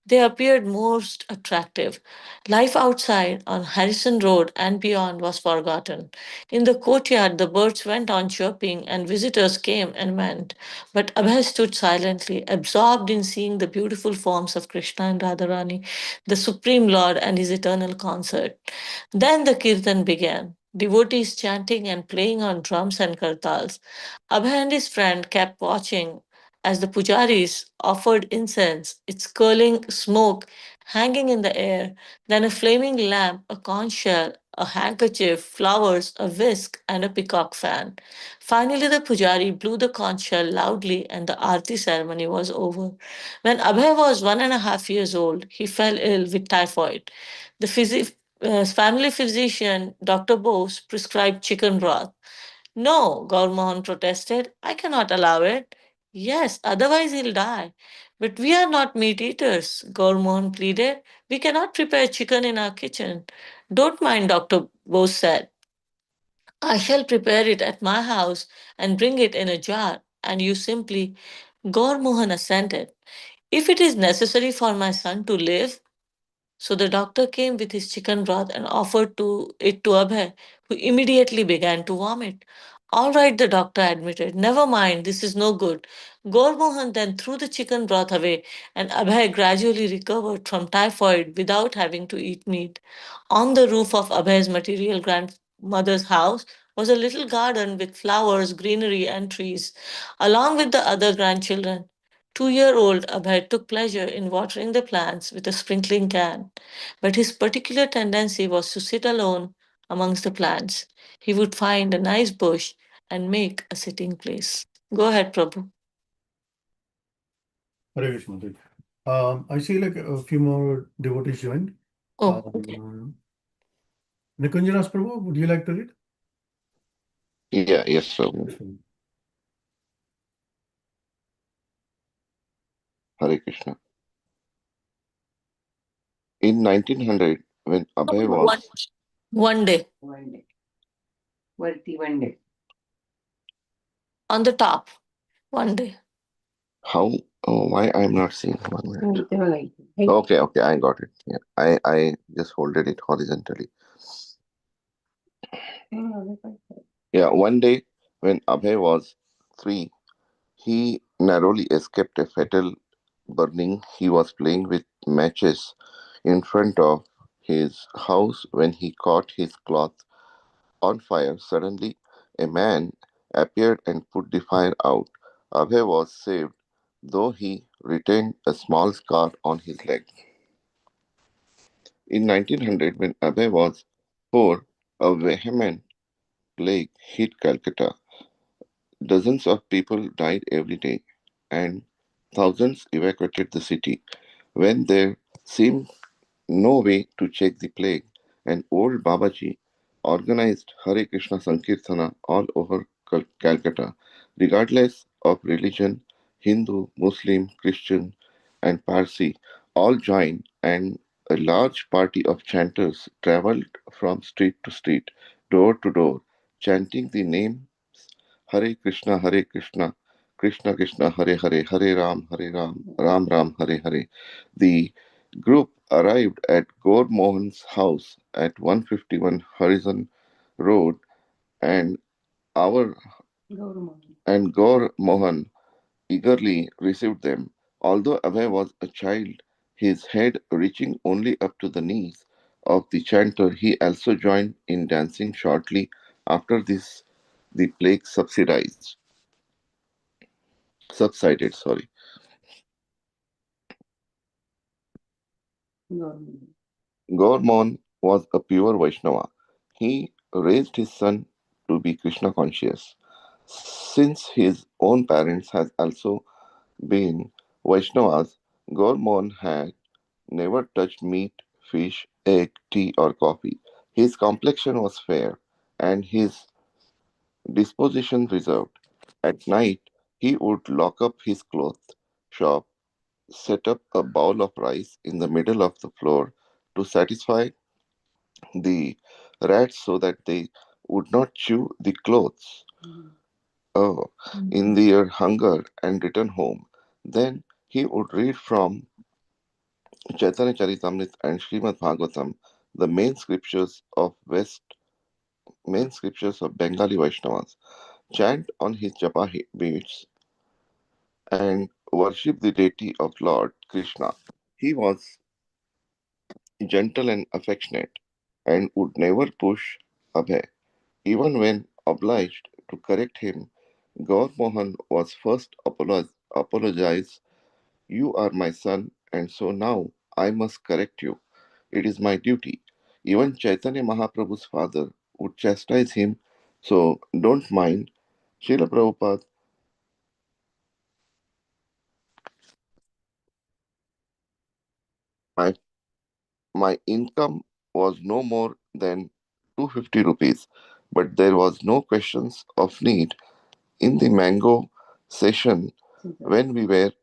they appeared most attractive. Life outside on Harrison Road and beyond was forgotten. In the courtyard, the birds went on chirping and visitors came and went. But Abhay stood silently, absorbed in seeing the beautiful forms of Krishna and Radharani, the Supreme Lord and his eternal concert. Then the kirtan began. Devotees chanting and playing on drums and kartals. Abhay and his friend kept watching as the pujaris offered incense, its curling smoke hanging in the air, then a flaming lamp, a conch shell, a handkerchief, flowers, a whisk, and a peacock fan. Finally, the pujari blew the conch shell loudly and the arti ceremony was over. When Abhay was 1.5 years old, he fell ill with typhoid. The family physician, Dr. Bose, prescribed chicken broth. No, Gaurmohan protested. I cannot allow it. Yes, otherwise he'll die. But we are not meat eaters, Gaurmohan pleaded. We cannot prepare chicken in our kitchen. Don't mind, Dr. Bose said. I shall prepare it at my house and bring it in a jar. And you simply. Gaurmohan assented. If it is necessary for my son to live, so the doctor came with his chicken broth and offered it to Abhay, who immediately began to vomit. All right, the doctor admitted. Never mind, this is no good. Gormohan then threw the chicken broth away, and Abhay gradually recovered from typhoid without having to eat meat. On the roof of Abhay's material grandmother's house was a little garden with flowers, greenery, and trees, along with the other grandchildren. 2-year-old Abhay took pleasure in watering the plants with a sprinkling can, but his particular tendency was to sit alone amongst the plants. He would find a nice bush and make a sitting place. Go ahead, Prabhu. Hare Krishna. I see like a few more devotees joined. Oh, okay. Nikunjanas Prabhu, would you like to read? Yes, sir. Hare Krishna. In 1900, when Abhay was One day. On the top. One day. why I'm not seeing 1 minute. Okay, I got it. Yeah, I just folded it horizontally. Yeah, one day when Abhay was 3, he narrowly escaped a fatal burning. He was playing with matches in front of his house when he caught his cloth on fire. Suddenly, a man appeared and put the fire out. Abhay was saved, though he retained a small scar on his leg. In 1900, when Abhay was 4, a vehement plague hit Calcutta. Dozens of people died every day, and thousands evacuated the city. When there seemed no way to check the plague, an old Babaji organized Hare Krishna Sankirtana all over Calcutta, regardless of religion. Hindu, Muslim, Christian, and Parsi all joined, and a large party of chanters traveled from street to street, door to door, chanting the name Hare Krishna, Krishna Krishna, Hare Hare, Hare Ram, Ram Ram, Hare Hare. The group arrived at Gaur Mohan's house at 151 Horizon Road, and our and Gaur Mohan eagerly received them. Although Abhay was a child, his head reaching only up to the knees of the chanter, he also joined in dancing shortly after this. The plague subsided. Sorry. Gormon was a pure Vaishnava. He raised his son to be Krishna conscious. Since his own parents had also been Vaishnavas, Gormon had never touched meat, fish, egg, tea, or coffee. His complexion was fair and his disposition reserved. At night, he would lock up his cloth shop, set up a bowl of rice in the middle of the floor to satisfy the rats so that they would not chew the clothes in their hunger and return home. Then he would read from Chaitanya Charitamrita and Srimad Bhagavatam, the main scriptures of Bengali Vaishnavas, chant on his japa beads, and worship the deity of Lord Krishna. He was gentle and affectionate and would never push Abhay. Even when obliged to correct him, Gaur Mohan was first apologize. You are my son, and so now I must correct you. It is my duty. Even Chaitanya Mahaprabhu's father would chastise him, so don't mind. Srila Prabhupada, my, my income was no more than 250 rupees, but there was no questions of need. In the mango session, when we were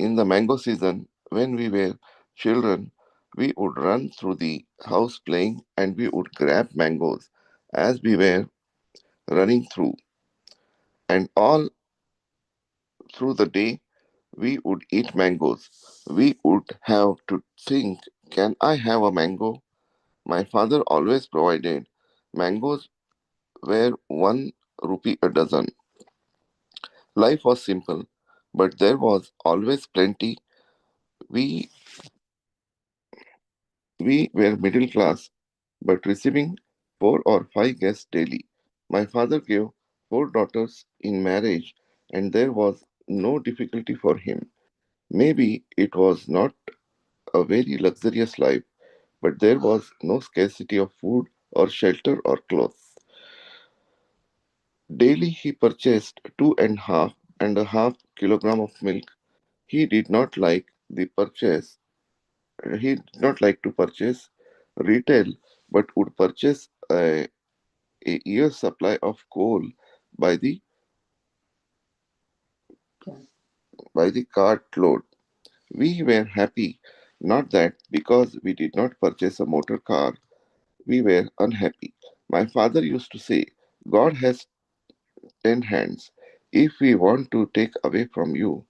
in the mango season, when we were children, we would run through the house playing and we would grab mangoes as we were running through. And all through the day, we would eat mangoes. We would have to think, can I have a mango? My father always provided. Mangoes were 1 rupee a dozen. Life was simple, but there was always plenty. We We were middle class, but receiving 4 or 5 guests daily. My father gave 4 daughters in marriage, and there was no difficulty for him. Maybe it was not a very luxurious life, but there was no scarcity of food or shelter or clothes. Daily he purchased 2.5 kilograms of milk. He did not like the purchase. He did not like to purchase retail, but would purchase a year's supply of coal by the cartload. We were happy, not that because we did not purchase a motor car, we were unhappy. My father used to say, God has 10 hands. If we want to take away from you,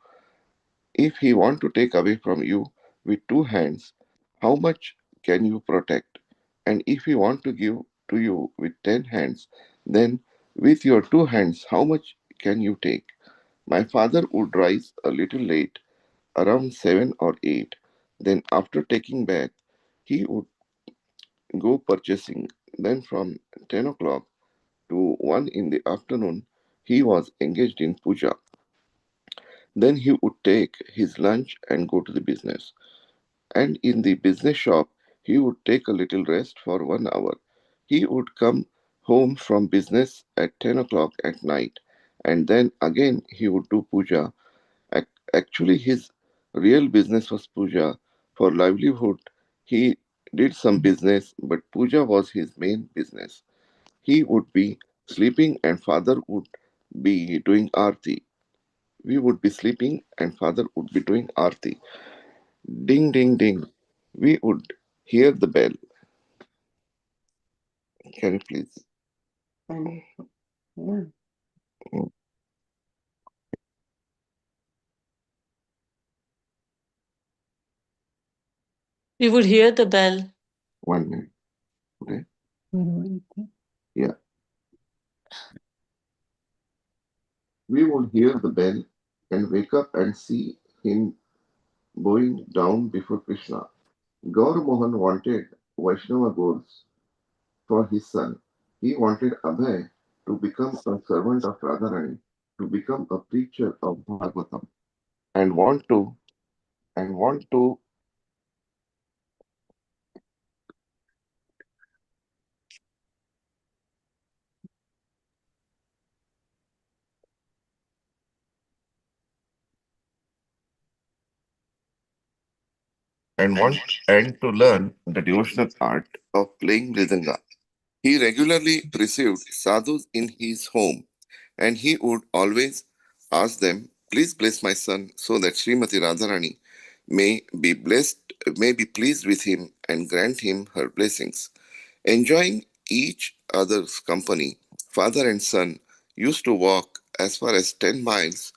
if he want to take away from you with 2 hands, how much can you protect? And if he want to give to you with 10 hands, then with your 2 hands, how much can you take? My father would rise a little late, around 7 or 8. Then, after taking bath, he would go purchasing. Then, from 10 o'clock to 1 in the afternoon, he was engaged in puja. Then he would take his lunch and go to the business. And in the business shop, he would take a little rest for 1 hour. He would come home from business at 10 o'clock at night, and then again he would do puja. Actually, his real business was puja. For livelihood, he did some business, but puja was his main business. He would be sleeping, and father would be doing arti. We would be sleeping, and father would be doing arti. Ding, ding, ding. We would hear the bell. Can you please? Mm. We would hear the bell. 1 minute. Okay. Yeah. We would hear the bell and wake up and see him bowing down before Krishna. Gaur Mohan wanted Vaishnava goals for his son. He wanted Abhay to become a servant of Radharani, to become a preacher of Bhagavatam, and want to and want and to learn the devotional art of playing mridanga. He regularly received sadhus in his home, and he would always ask them, "Please bless my son, so that Srimati Radharani may be pleased with him and grant him her blessings." Enjoying each other's company, father and son used to walk as far as 10 miles,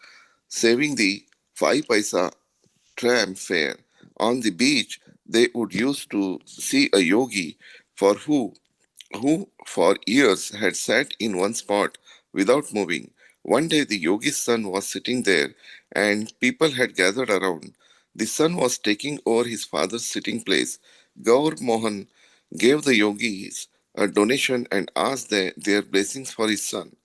saving the 5 paisa tram fare. On the beach, they would used to see a yogi for who for years had sat in one spot without moving. One day the yogi's son was sitting there and people had gathered around. The son was taking over his father's sitting place. Gaur Mohan gave the yogis a donation and asked their blessings for his son.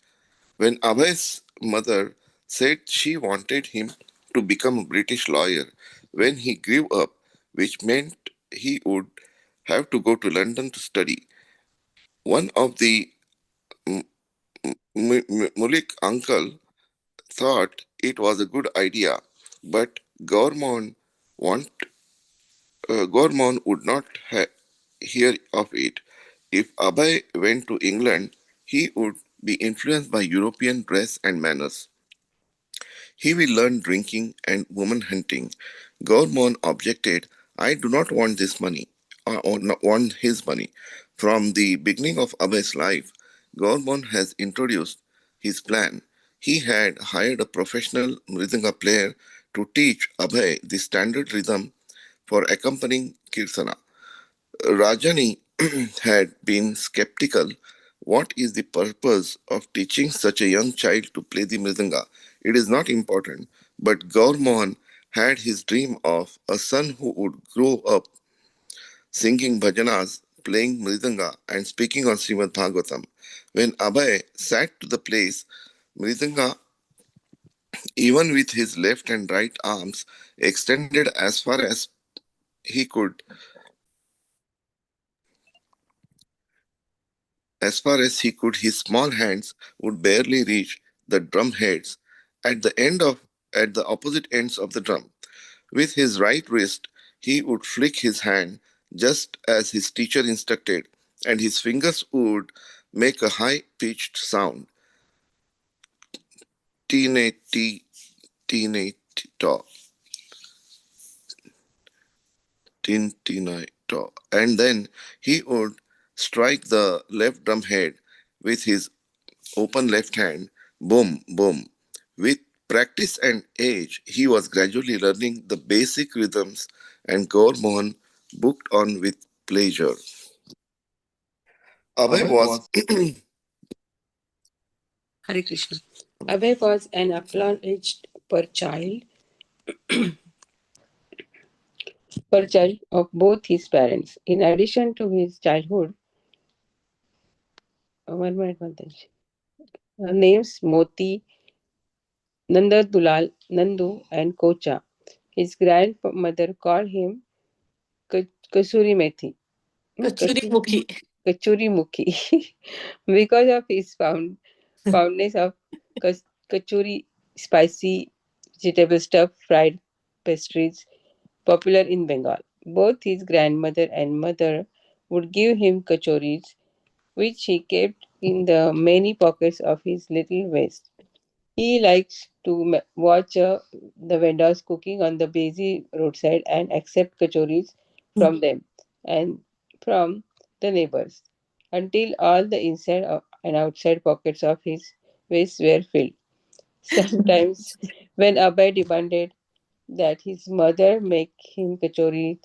When Abhay's mother said she wanted him to become a British lawyer when he grew up, which meant he would have to go to London to study, one of the Mulik uncle thought it was a good idea, but want, Gormon would not hear of it. If Abhay went to England, he would be influenced by European dress and manners. He will learn drinking and woman hunting. Gormon objected, "I do not want this money, or not want his money." From the beginning of Abhay's life, Gormon has introduced his plan. He had hired a professional mridanga player to teach Abhay the standard rhythm for accompanying Kirtana. Rajani had been skeptical. What is the purpose of teaching such a young child to play the mridanga? It is not important. But Gaur Mohan had his dream of a son who would grow up singing bhajanas, playing mridanga, and speaking on Srimad Bhagavatam. When Abhay sat to the place, mridanga even with his left and right arms extended he could, as far as he could, his small hands would barely reach the drum heads at at the opposite ends of the drum. With his right wrist, he would flick his hand just as his teacher instructed, and his fingers would make a high-pitched sound. Tine ti tine to tin tine to. And then he would strike the left drum head with his open left hand, boom, boom. With practice and age, he was gradually learning the basic rhythms, and Gaur Mohan booked on with pleasure. Abhay was Hare Krishna. Abhay was an acknowledged per child of both his parents. In addition to his childhood, one minute, Mataji. Names Moti, Nandadulal, Nandu, and Kocha. His grandmother called him Kasuri Methi. Kachuri Mukhi. Kachuri Mukhi. Because of his fondness of kachuri, spicy vegetable stuffed fried pastries popular in Bengal. Both his grandmother and mother would give him kachoris, which he kept in the many pockets of his little waist. He likes to watch the vendors cooking on the busy roadside and accept kachoris from them and from the neighbors until all the inside and outside pockets of his waist were filled. Sometimes, when Abhay demanded that his mother make him kachoris,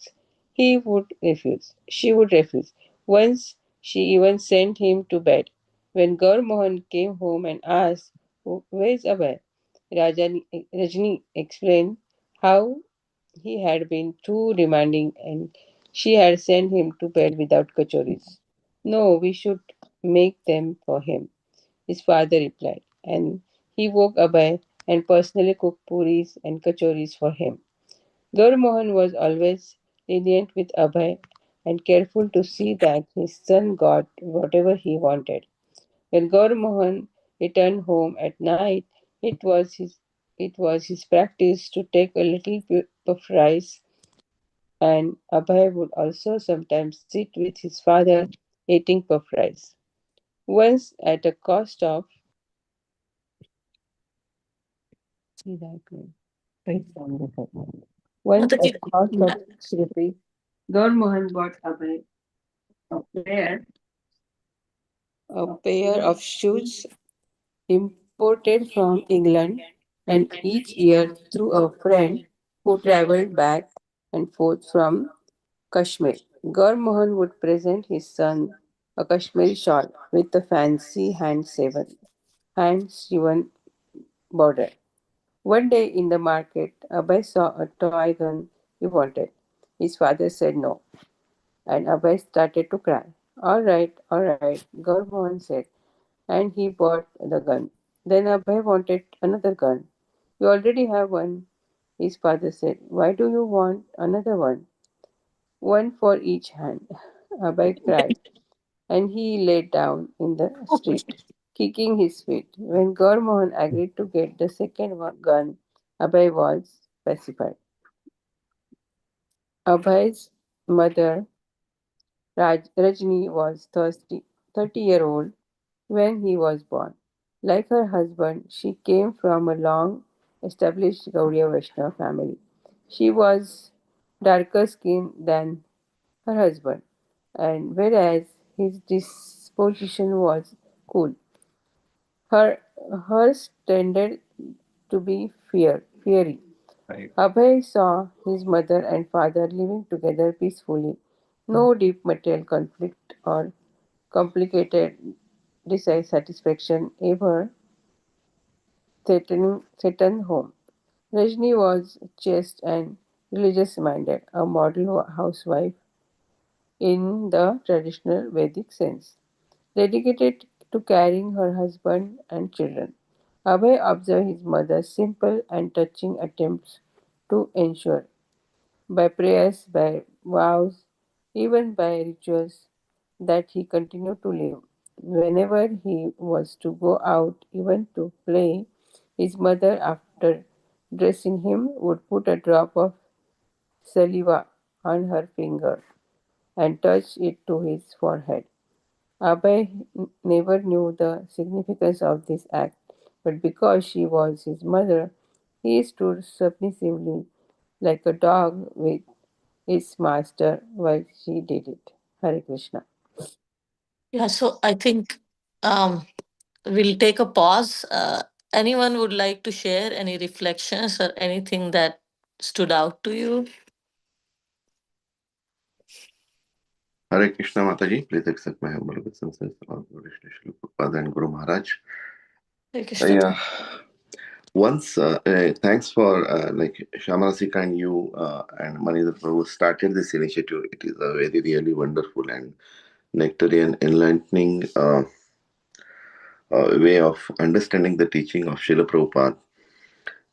he would refuse. She would refuse. Once she even sent him to bed. When Gaur Mohan came home and asked, "Where's Abhay?" Rajni explained how he had been too demanding and she had sent him to bed without kachoris. "No, we should make them for him," his father replied. And he woke Abhay and personally cooked puris and kachoris for him. Gaur Mohan was always lenient with Abhay and careful to see that his son got whatever he wanted. When Gaur Mohan returned home at night, it was his it was his practice to take a little bit of rice, and Abhay would also sometimes sit with his father eating puff rice. Once at a cost of once at Mataji. a cost of 6 rupees, Gaur Mohan bought Abhay a pair of shoes imported from England, and each year through a friend who traveled back and forth from Kashmir. Gaur Mohan would present his son a Kashmiri shawl with a fancy hand-sewn border. One day in the market, Abhay saw a toy gun he wanted. His father said no, and Abhay started to cry. All right, Gaur Mohan said, and he bought the gun. Then Abhay wanted another gun. "You already have one," his father said. "Why do you want another one?" "One for each hand." Abhay cried, and he lay down in the street, kicking his feet. When Gaur Mohan agreed to get the gun, Abhay was pacified. Abhay's mother, Rajni, was 30-year-old when he was born. Like her husband, she came from a long established Gaudiya Vaishnava family. She was darker skinned than her husband, and whereas his disposition was cool, her hers tended to be fiery. Right. Abhay saw his mother and father living together peacefully. No deep material conflict or complicated dissatisfaction ever threatened home. Rajni was chaste and religious minded, a model housewife in the traditional Vedic sense, dedicated to caring her husband and children. Abhay observed his mother's simple and touching attempts to ensure, by prayers, by vows, even by rituals, that he continued to live. Whenever he was to go out, even to play, his mother, after dressing him, would put a drop of saliva on her finger and touch it to his forehead. Abhay never knew the significance of this act, but because she was his mother, he stood submissively like a dog with its master while she did it. Hare Krishna. Yeah, so I think um, we'll take a pause. Anyone would like to share any reflections or anything that stood out to you? Hare Krishna Mataji, please accept my humble obeisances on Vishnu Srila Prabhupada and Guru Maharaj. Hare Krishna. Yeah. Once, thanks for like Shamarasika and you and Manindra Prabhu started this initiative. It is a very really wonderful and nectarian, enlightening way of understanding the teaching of Srila Prabhupada.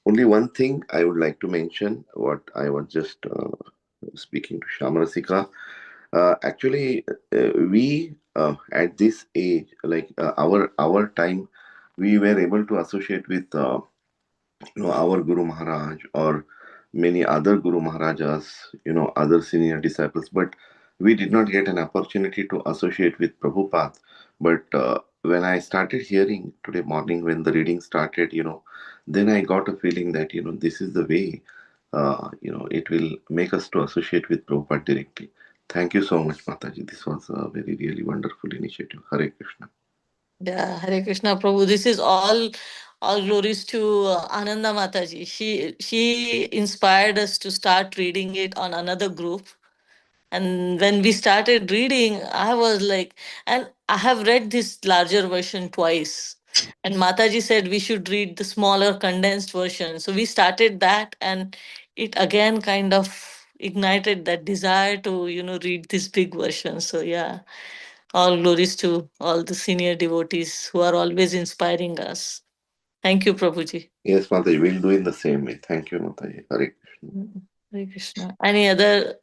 Only one thing I would like to mention, what I was just speaking to Shamarasika. Actually, we at this age, like our time, we were able to associate with our Guru Maharaj or many other Guru Maharajas, other senior disciples, but we did not get an opportunity to associate with Prabhupada. But when I started hearing today morning when the reading started, then I got a feeling that, this is the way, it will make us to associate with Prabhupada directly. Thank you so much, Mataji. This was a very, really wonderful initiative. Hare Krishna. Yeah, Hare Krishna Prabhu. This is all glories to Ananda Mataji. She inspired us to start reading it on another group. And when we started reading, I was like, and I have read this larger version twice. And Mataji said we should read the smaller condensed version. So we started that, and it again kind of ignited that desire to, read this big version. So yeah, all glories to all the senior devotees who are always inspiring us. Thank you, Prabhuji. Yes, Mataji, we'll do in the same way. Thank you, Mataji. Hare Krishna. Hare Krishna. Any other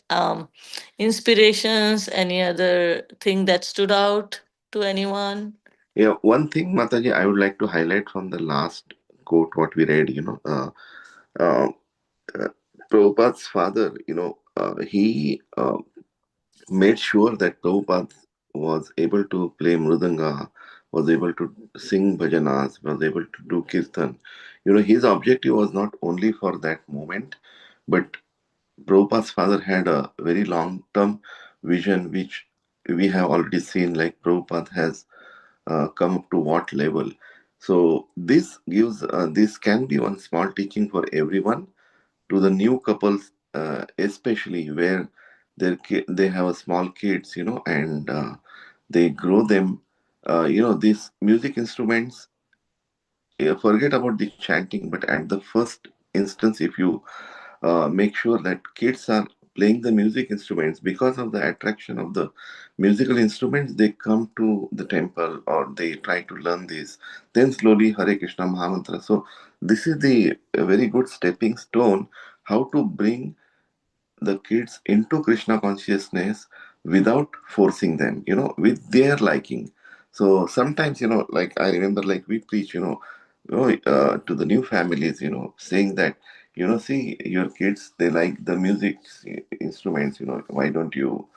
inspirations? Any other thing that stood out to anyone? Yeah, one thing, Mataji, I would like to highlight from the last quote what we read, uh, uh, Prabhupada's father, he made sure that Prabhupada was able to play mridanga, was able to sing bhajanas, was able to do kirtan. His objective was not only for that moment, but Prabhupada's father had a very long-term vision, which we have already seen, like Prabhupada has come up to what level. So this can be one small teaching for everyone, to the new couples, especially where they have a small kids, and they grow them. These music instruments, forget about the chanting, but at the first instance, if you make sure that kids are playing the music instruments, because of the attraction of the musical instruments, they come to the temple or they try to learn this. Then slowly Hare Krishna Mahamantra. So this is the very good stepping stone, how to bring the kids into Krishna consciousness without forcing them, with their liking. So sometimes, like I remember, like we preach, to the new families, saying that, see your kids, they like the music instruments, why don't you?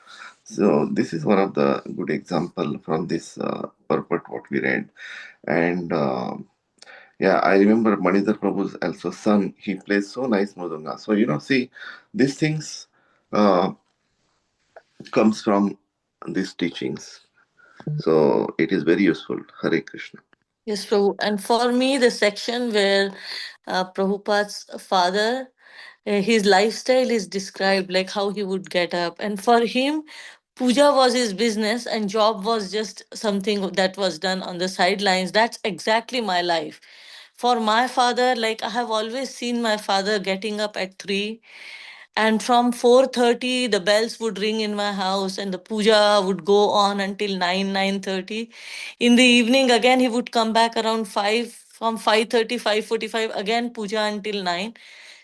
So this is one of the good example from this purport what we read. And yeah, I remember Manindra Prabhu's also son, he plays so nice mridanga. So, see, these things uh, comes from these teachings. So it is very useful. Hare Krishna. Yes, Prabhu. And for me, the section where Prabhupada's father, his lifestyle is described, like how he would get up. And for him, puja was his business and job was just something that was done on the sidelines. That's exactly my life. For my father, like I have always seen my father getting up at 3, and from 4:30 the bells would ring in my house and the puja would go on until 9, 9:30. In the evening again he would come back around 5, from 5:30, 5:45, again puja until 9.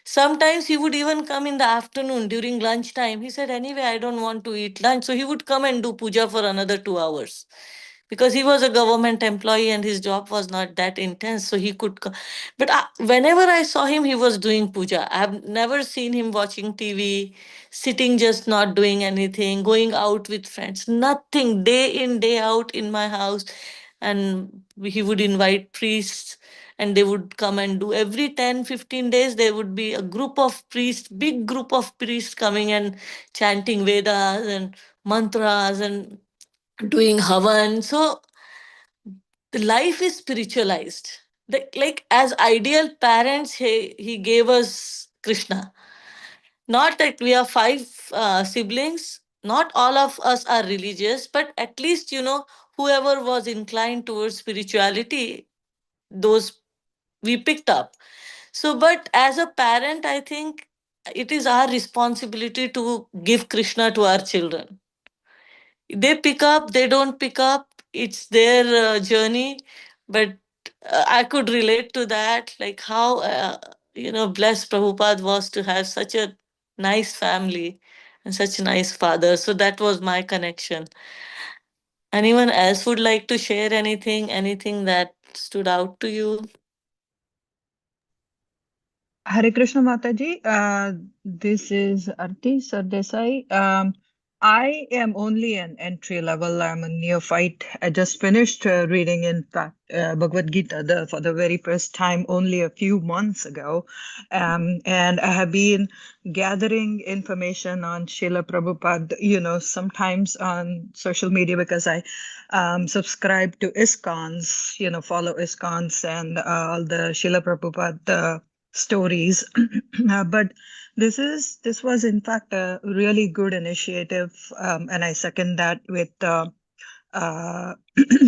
Sometimes he would even come in the afternoon during lunchtime. He said, anyway, I don't want to eat lunch. So he would come and do puja for another 2 hours because he was a government employee and his job was not that intense. So he could come. But whenever I saw him, he was doing puja. I've never seen him watching TV, sitting just not doing anything, going out with friends, nothing, day in, day out in my house. And he would invite priests and they would come and do every 10, 15 days. There would be a group of priests, big group of priests coming and chanting Vedas and mantras and doing havan. So the life is spiritualized. Like as ideal parents, he gave us Krishna. Not that we are five siblings, not all of us are religious, but at least, whoever was inclined towards spirituality, those we picked up. So, but as a parent, I think it is our responsibility to give Krishna to our children. They pick up, they don't pick up, it's their journey. But I could relate to that, like how, blessed Prabhupada was to have such a nice family and such a nice father. So that was my connection. Anyone else would like to share anything that stood out to you? Hare Krishna Mataji, this is Arti Sardesai. I am only an entry level. I'm a neophyte. I just finished reading, in fact, Bhagavad Gita for the very first time only a few months ago. And I have been gathering information on Srila Prabhupada, sometimes on social media because I subscribe to ISKCONs, follow ISKCONs and all the Srila Prabhupada stories. But this was in fact a really good initiative, and I second that with uh,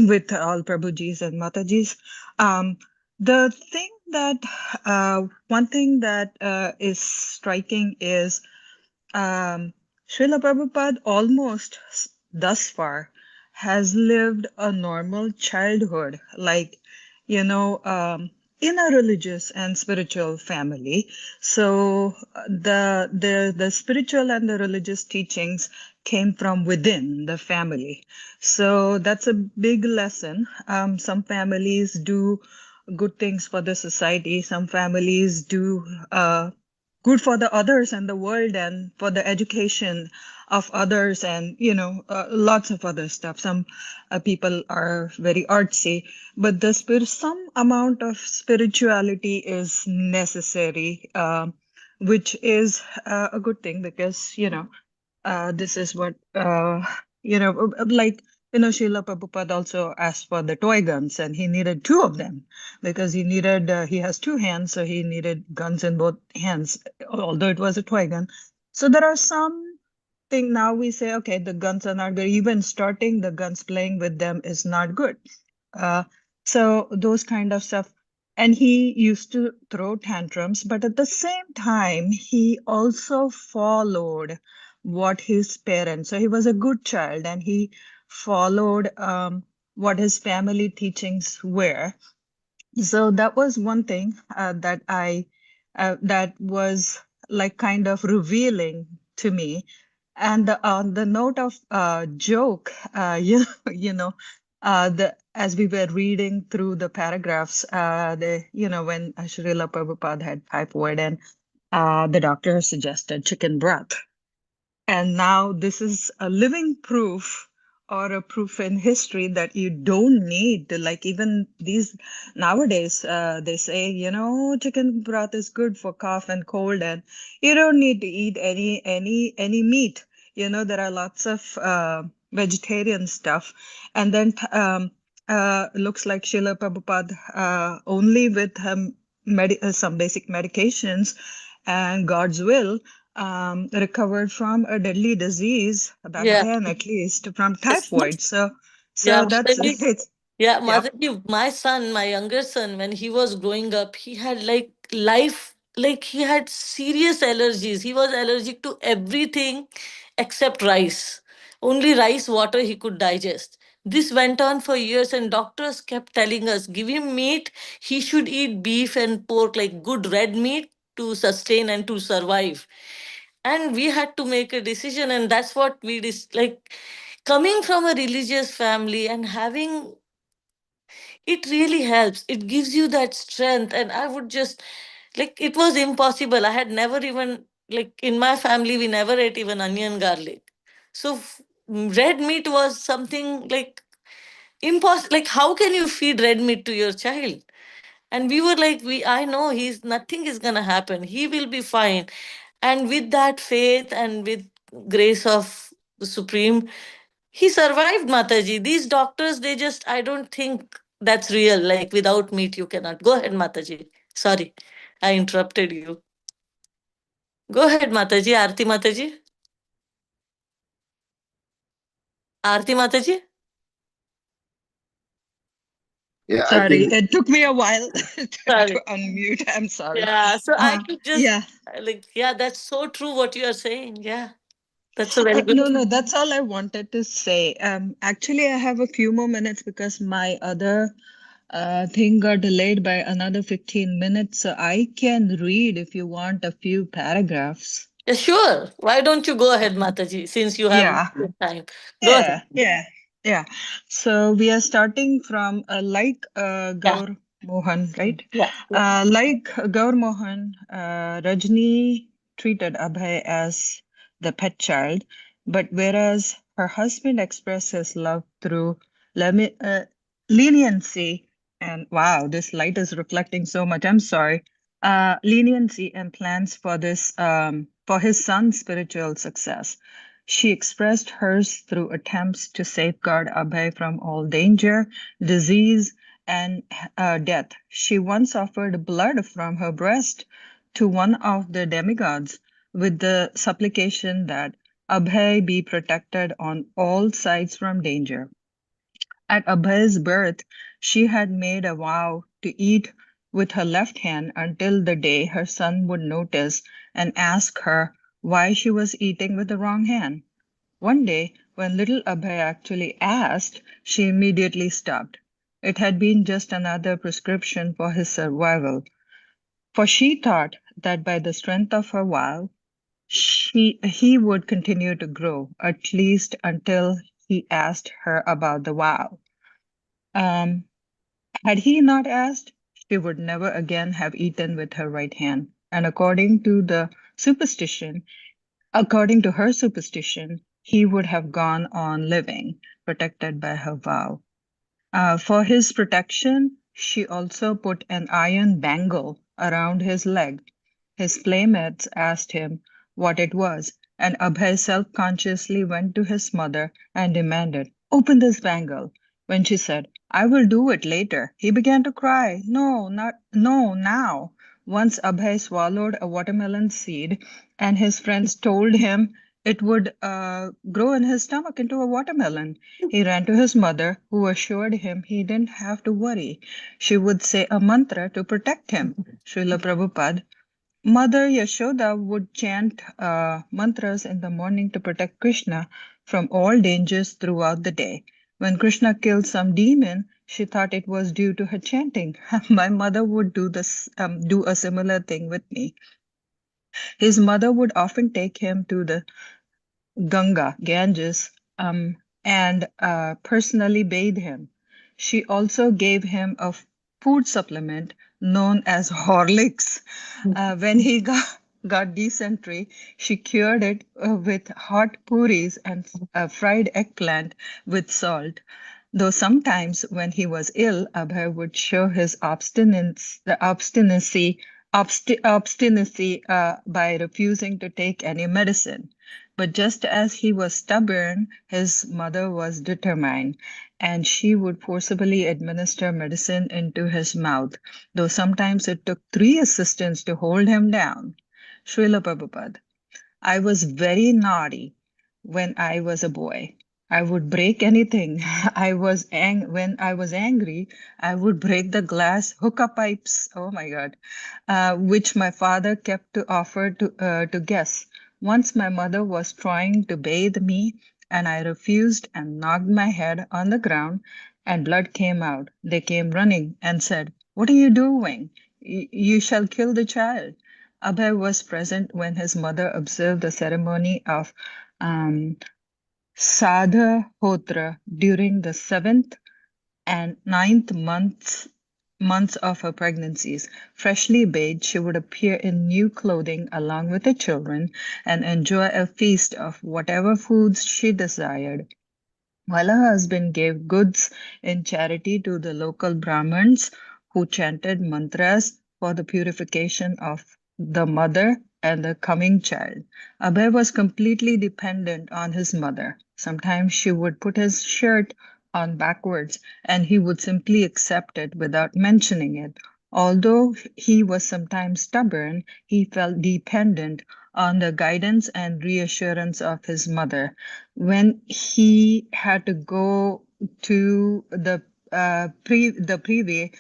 with all Prabhujis and Matajis. The thing that one thing that is striking is Srila Prabhupada almost thus far has lived a normal childhood, like, in a religious and spiritual family. So the spiritual and the religious teachings came from within the family. So that's a big lesson. Some families do good things for the society. Some families do good for the others and the world and for the education of others, and lots of other stuff. Some people are very artsy, but some amount of spirituality is necessary, which is a good thing because this is what like Srila Prabhupada also asked for the toy guns, and he needed two of them because he has two hands, so he needed guns in both hands, although it was a toy gun. So there are some thing now we say, okay, the guns are not good. Even starting the guns, playing with them is not good. Uh, so those kind of stuff. And he used to throw tantrums, but at the same time, he also followed what his parents, so he was a good child and he followed what his family teachings were. So that was one thing that was like kind of revealing to me. And on the note of joke, as we were reading through the paragraphs, when Srila Prabhupada had typhoid and the doctor suggested chicken broth. And now this is a living proof or a proof in history that you don't need to, like, even these nowadays, they say, chicken broth is good for cough and cold, and you don't need to eat any meat. There are lots of vegetarian stuff. And then looks like Srila Prabhupada only with some basic medications and God's will recovered from a deadly disease back Yeah. then, at least from Yes. typhoid. So Yeah, that's Mataji. it's Yeah, yeah. Mataji, my younger son, when he was growing up, he had like he had serious allergies. He was allergic to everything except rice. Only rice water he could digest. This went on for years, and doctors kept telling us, give him meat, he should eat beef and pork, like good red meat, to sustain and to survive. And we had to make a decision, and that's what we like. Coming from a religious family and having it really helps. It gives you that strength. And I would just like, it was impossible. I had never even, like, in my family, we never ate even onion garlic. So red meat was something like impossible. Like, how can you feed red meat to your child? And we were like, I know nothing is gonna happen, he will be fine. And with that faith and with grace of the Supreme, he survived, Mataji. These doctors, they just, I don't think that's real. Like, without meat, you cannot. Go ahead, Mataji. Sorry, I interrupted you. Go ahead, Mataji. Aarti Mataji. Aarti Mataji. Yeah, I Sorry, think it took me a while to Sorry. unmute. I'm sorry. Yeah, so I could just, Yeah. like, yeah, that's so true what you are saying. Yeah, that's a very good. No, that's all I wanted to say. Actually, I have a few more minutes because my other thing got delayed by another 15 minutes. So I can read if you want a few paragraphs. Yeah, sure. Why don't you go ahead, Mataji, since you have Yeah. time? Go ahead. Yeah. So we are starting from Yeah. Gaur Mohan, right? Yeah. Yeah. Like Gaur Mohan, Rajni treated Abhay as the pet child, but whereas her husband expressed his love through leniency, and wow, this light is reflecting so much. I'm sorry. Leniency and plans for this for his son's spiritual success. She expressed hers through attempts to safeguard Abhay from all danger, disease, and death. She once offered blood from her breast to one of the demigods with the supplication that Abhay be protected on all sides from danger. At Abhay's birth, she had made a vow to eat with her left hand until the day her son would notice and ask her why she was eating with the wrong hand. One day, when little Abhay actually asked, she immediately stopped. It had been just another prescription for his survival, for she thought that by the strength of her vow, he would continue to grow, at least until he asked her about the vow. Um, had he not asked, she would never again have eaten with her right hand. And according to her superstition, he would have gone on living, protected by her vow. For his protection, she also put an iron bangle around his leg. His playmates asked him what it was, and Abhay self-consciously went to his mother and demanded, "Open this bangle." When she said, "I will do it later," he began to cry, "No, now." Once Abhay swallowed a watermelon seed, and his friends told him it would grow in his stomach into a watermelon. He ran to his mother, who assured him he didn't have to worry. She would say a mantra to protect him. Srila Prabhupada. Mother Yashoda would chant mantras in the morning to protect Krishna from all dangers throughout the day. When Krishna killed some demon, she thought it was due to her chanting. My mother would do a similar thing with me. His mother would often take him to the Ganges, and personally bathed him. She also gave him a food supplement known as Horlicks. When he got dysentery, she cured it with hot puris and fried eggplant with salt. Though sometimes when he was ill, Abhay would show his obstinacy by refusing to take any medicine. But just as he was stubborn, his mother was determined, and she would forcibly administer medicine into his mouth, though sometimes it took 3 assistants to hold him down. Srila Prabhupada. I was very naughty when I was a boy. I would break anything. When I was angry, I would break the glass hookah pipes. Oh my God, which my father kept to offer to guests. Once my mother was trying to bathe me, and I refused and knocked my head on the ground, and blood came out. They came running and said, "What are you doing? You shall kill the child." Abhay was present when his mother observed the ceremony of um, Sadhahotra during the 7th and 9th months of her pregnancies. Freshly bathed, she would appear in new clothing along with the children and enjoy a feast of whatever foods she desired, while her husband gave goods in charity to the local Brahmins who chanted mantras for the purification of the mother and the coming child. Abhay was completely dependent on his mother. Sometimes she would put his shirt on backwards and he would simply accept it without mentioning it. Although he was sometimes stubborn, he felt dependent on the guidance and reassurance of his mother. When he had to go to the privy,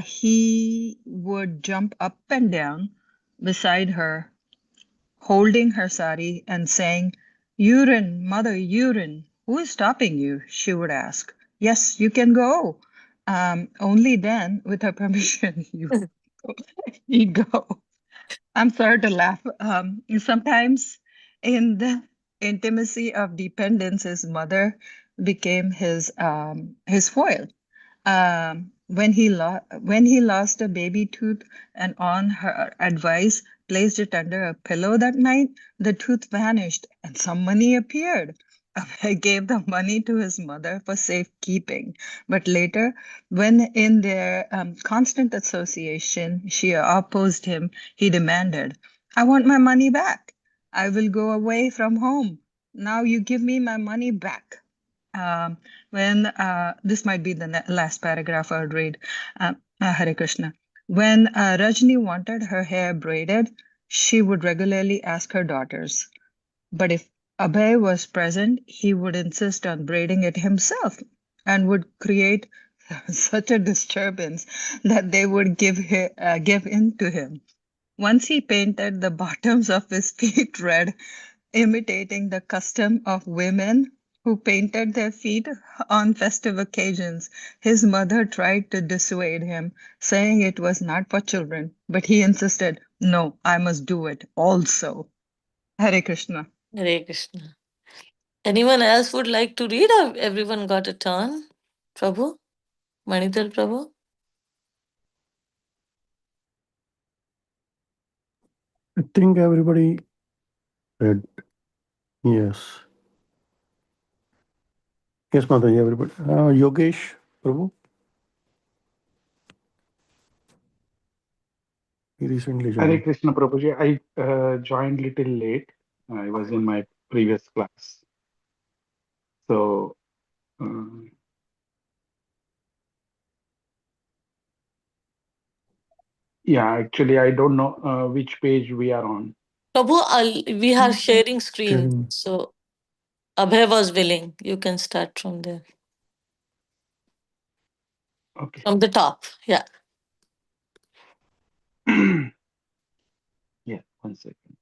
he would jump up and down beside her, holding her sari and saying, "Urine, mother, urine. Who is stopping you?" she would ask. "Yes, you can go." Only then, with her permission, you go. I'm sorry to laugh. Sometimes, in the intimacy of dependence, his mother became his foil. When he lost a baby tooth, and on her advice placed it under a pillow that night, the tooth vanished and some money appeared. Abhay gave the money to his mother for safekeeping, but later, when in their constant association she opposed him, he demanded, "I want my money back. I will go away from home. Now you give me my money back." Um, when This might be the last paragraph I'll read. Hare Krishna. When Rajni wanted her hair braided, she would regularly ask her daughters. But if Abhay was present, he would insist on braiding it himself and would create such a disturbance that they would give in to him. Once he painted the bottoms of his feet red, imitating the custom of women who painted their feet on festive occasions. His mother tried to dissuade him, saying it was not for children, but he insisted, "No, I must do it also." Hare Krishna. Hare Krishna. Anyone else would like to read, or everyone got a turn? Prabhu? Manidhar Prabhu? I think everybody read. Yes. Yes, Mataji, everybody. Yogesh, Prabhu. He recently Hare joined. Krishna Prabhuji. I joined little late. I was in my previous class. So, yeah, actually, I don't know which page we are on. Prabhu, we are sharing screen. Sharing. So Abhay was willing. You can start from there. Okay. From the top. Yeah. Yeah, 1 second.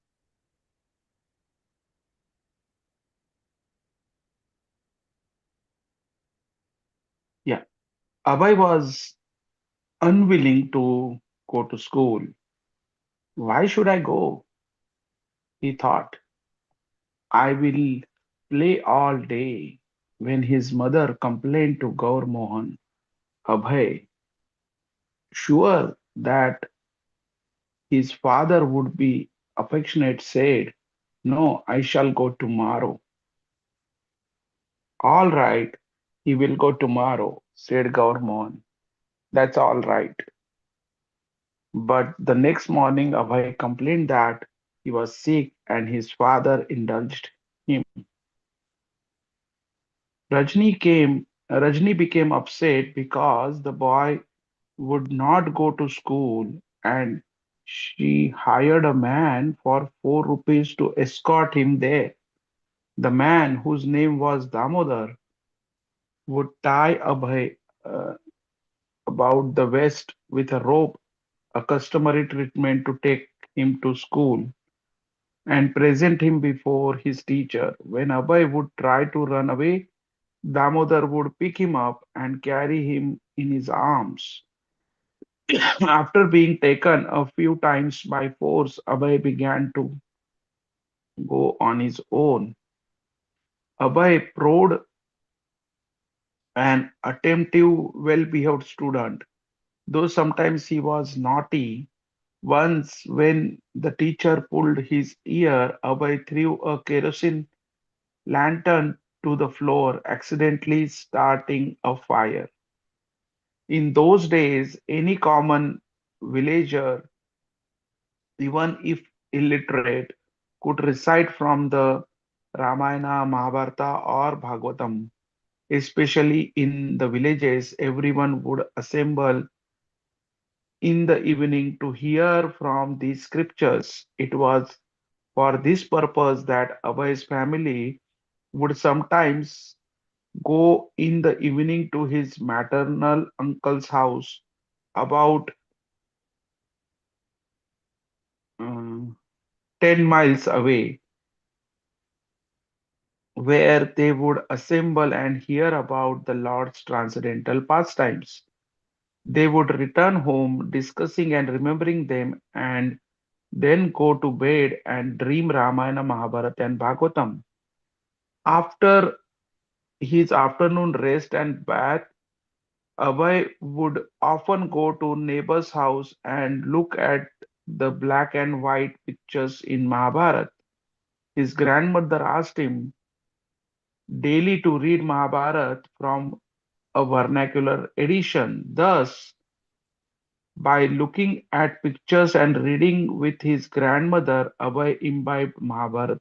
Yeah. Abhay was unwilling to go to school. Why should I go? He thought. I will play all day. When his mother complained to Gaur Mohan, Abhay, sure that his father would be affectionate, said, "No, I shall go tomorrow." "All right, he will go tomorrow," said Gaur Mohan. "That's all right." But the next morning, Abhay complained that he was sick and his father indulged him. Rajni became upset because the boy would not go to school, and she hired a man for 4 rupees to escort him there. The man, whose name was Damodar, would tie Abhay about the waist with a rope, a customary treatment to take him to school. and present him before his teacher. When Abhay would try to run away, Damodar would pick him up and carry him in his arms. After being taken a few times by force, Abhay began to go on his own. Abhay proved an attentive, well-behaved student, though sometimes he was naughty. Once, when the teacher pulled his ear, Abhay threw a kerosene lantern to the floor, accidentally starting a fire. In those days, any common villager, even if illiterate, could recite from the Ramayana, Mahabharata, or Bhagavatam. Especially in the villages, everyone would assemble in the evening to hear from these scriptures. It was for this purpose that Abhay's family would sometimes go in the evening to his maternal uncle's house about uh, 10 miles away, where they would assemble and hear about the Lord's transcendental pastimes. They would return home discussing and remembering them and then go to bed and dream Ramayana, Mahabharata, and Bhagavatam. After his afternoon rest and bath, Abhay would often go to neighbor's house and look at the black and white pictures in Mahabharata. His grandmother asked him daily to read Mahabharata from a vernacular edition. Thus, by looking at pictures and reading with his grandmother, Abhay imbibed Mahabharata.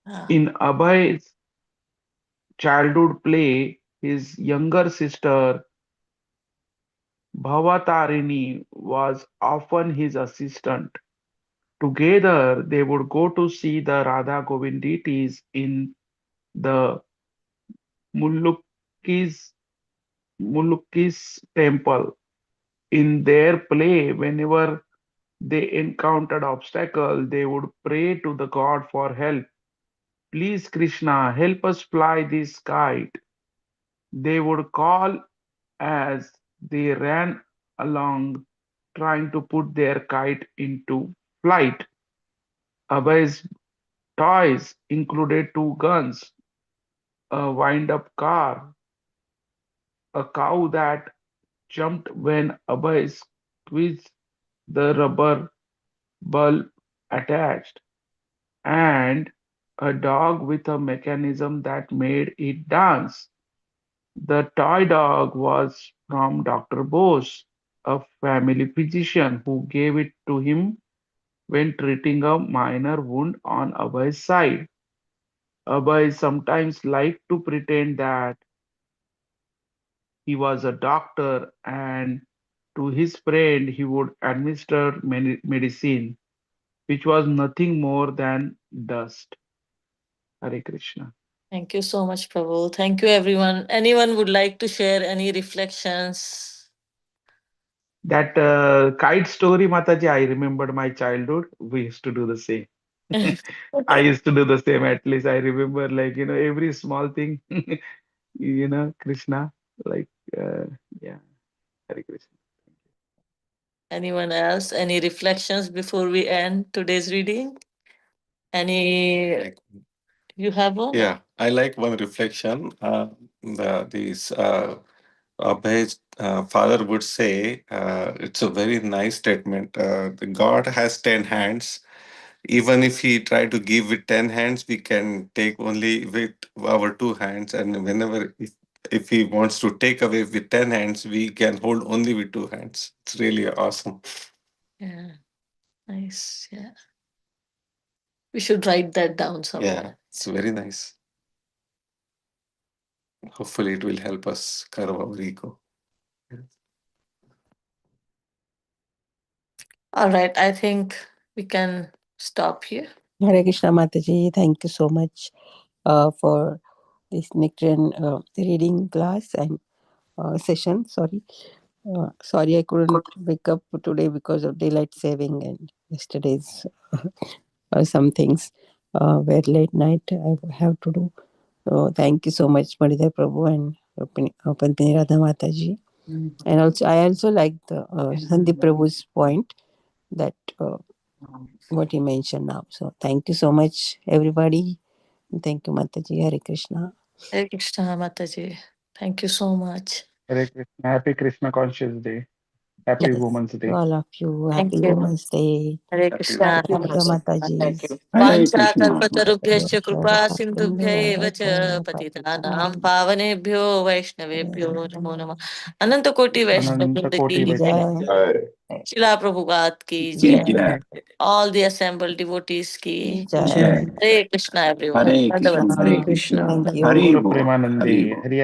Ah, In Abhay's childhood play, his younger sister Bhavatarini was often his assistant. Together, they would go to see the Radha Govind deities in the Mulukis, Mulukis temple. In their play, whenever they encountered obstacle, they would pray to the god for help. Please, Krishna, help us fly this kite. They would call as they ran along, trying to put their kite into flight. Abhay's toys included two guns, a wind-up car, a cow that jumped when Abhay squeezed the rubber bulb attached, and a dog with a mechanism that made it dance. The toy dog was from Dr. Bose, a family physician who gave it to him when treating a minor wound on Abhay's side. Abhay sometimes liked to pretend that he was a doctor, and to his friend he would administer medicine, which was nothing more than dust. Hare Krishna. thank you so much, Prabhu. Thank you, everyone. Anyone would like to share any reflections? That kite story, Mataji, I remembered my childhood. We used to do the same. I used to do the same. At least I remember, like, every small thing, Krishna, like, uh, yeah, Hare Krishna. Anyone else? Any reflections before we end today's reading? Any? You have one? Yeah, I like one reflection. These Abhay's father would say, it's a very nice statement. The God has 10 hands. Even if he try to give with 10 hands, we can take only with our 2 hands. And whenever, if he wants to take away with 10 hands, we can hold only with 2 hands. It's really awesome. Yeah, nice. Yeah. We should write that down Yeah, somewhere. it's very nice. Hopefully, it will help us curb our ego. All right, I think we can stop here. Hare Krishna Mataji, thank you so much for this Nectarian reading class and session. Sorry. Sorry, I couldn't wake up today because of daylight saving and yesterday's some things were late night I have to do. So thank you so much, Madhya Prabhu and Padmini Radha Mataji. And also, I also like the Sandeep Prabhu's point that what he mentioned now. So thank you so much, everybody. Thank you, Mataji. Hare Krishna. Hare Krishna, Mataji. Thank you so much. Hare Krishna. Happy Krishna Conscious Day. Happy Yes, Women's to Day. all of you. Thank Happy you. Women's Day. Hare Krishna. Thank you, Mataji. Vancha kalpatarubhyascha kripa sindhubhya eva cha patitanam pavanebhyo vaishnavebhyo namo namah. Ananta Koti Vaishnav Ananta Koti Vrinda Vaishnava. ki Srila Prabhupada ki jai. All the assembled devotees ki Jai. Hare Krishna everyone. Hare Krishna, Hare Krishna. Krishna, Thank you. Hare Guru Bol, Hare Premanande. Bol. Hare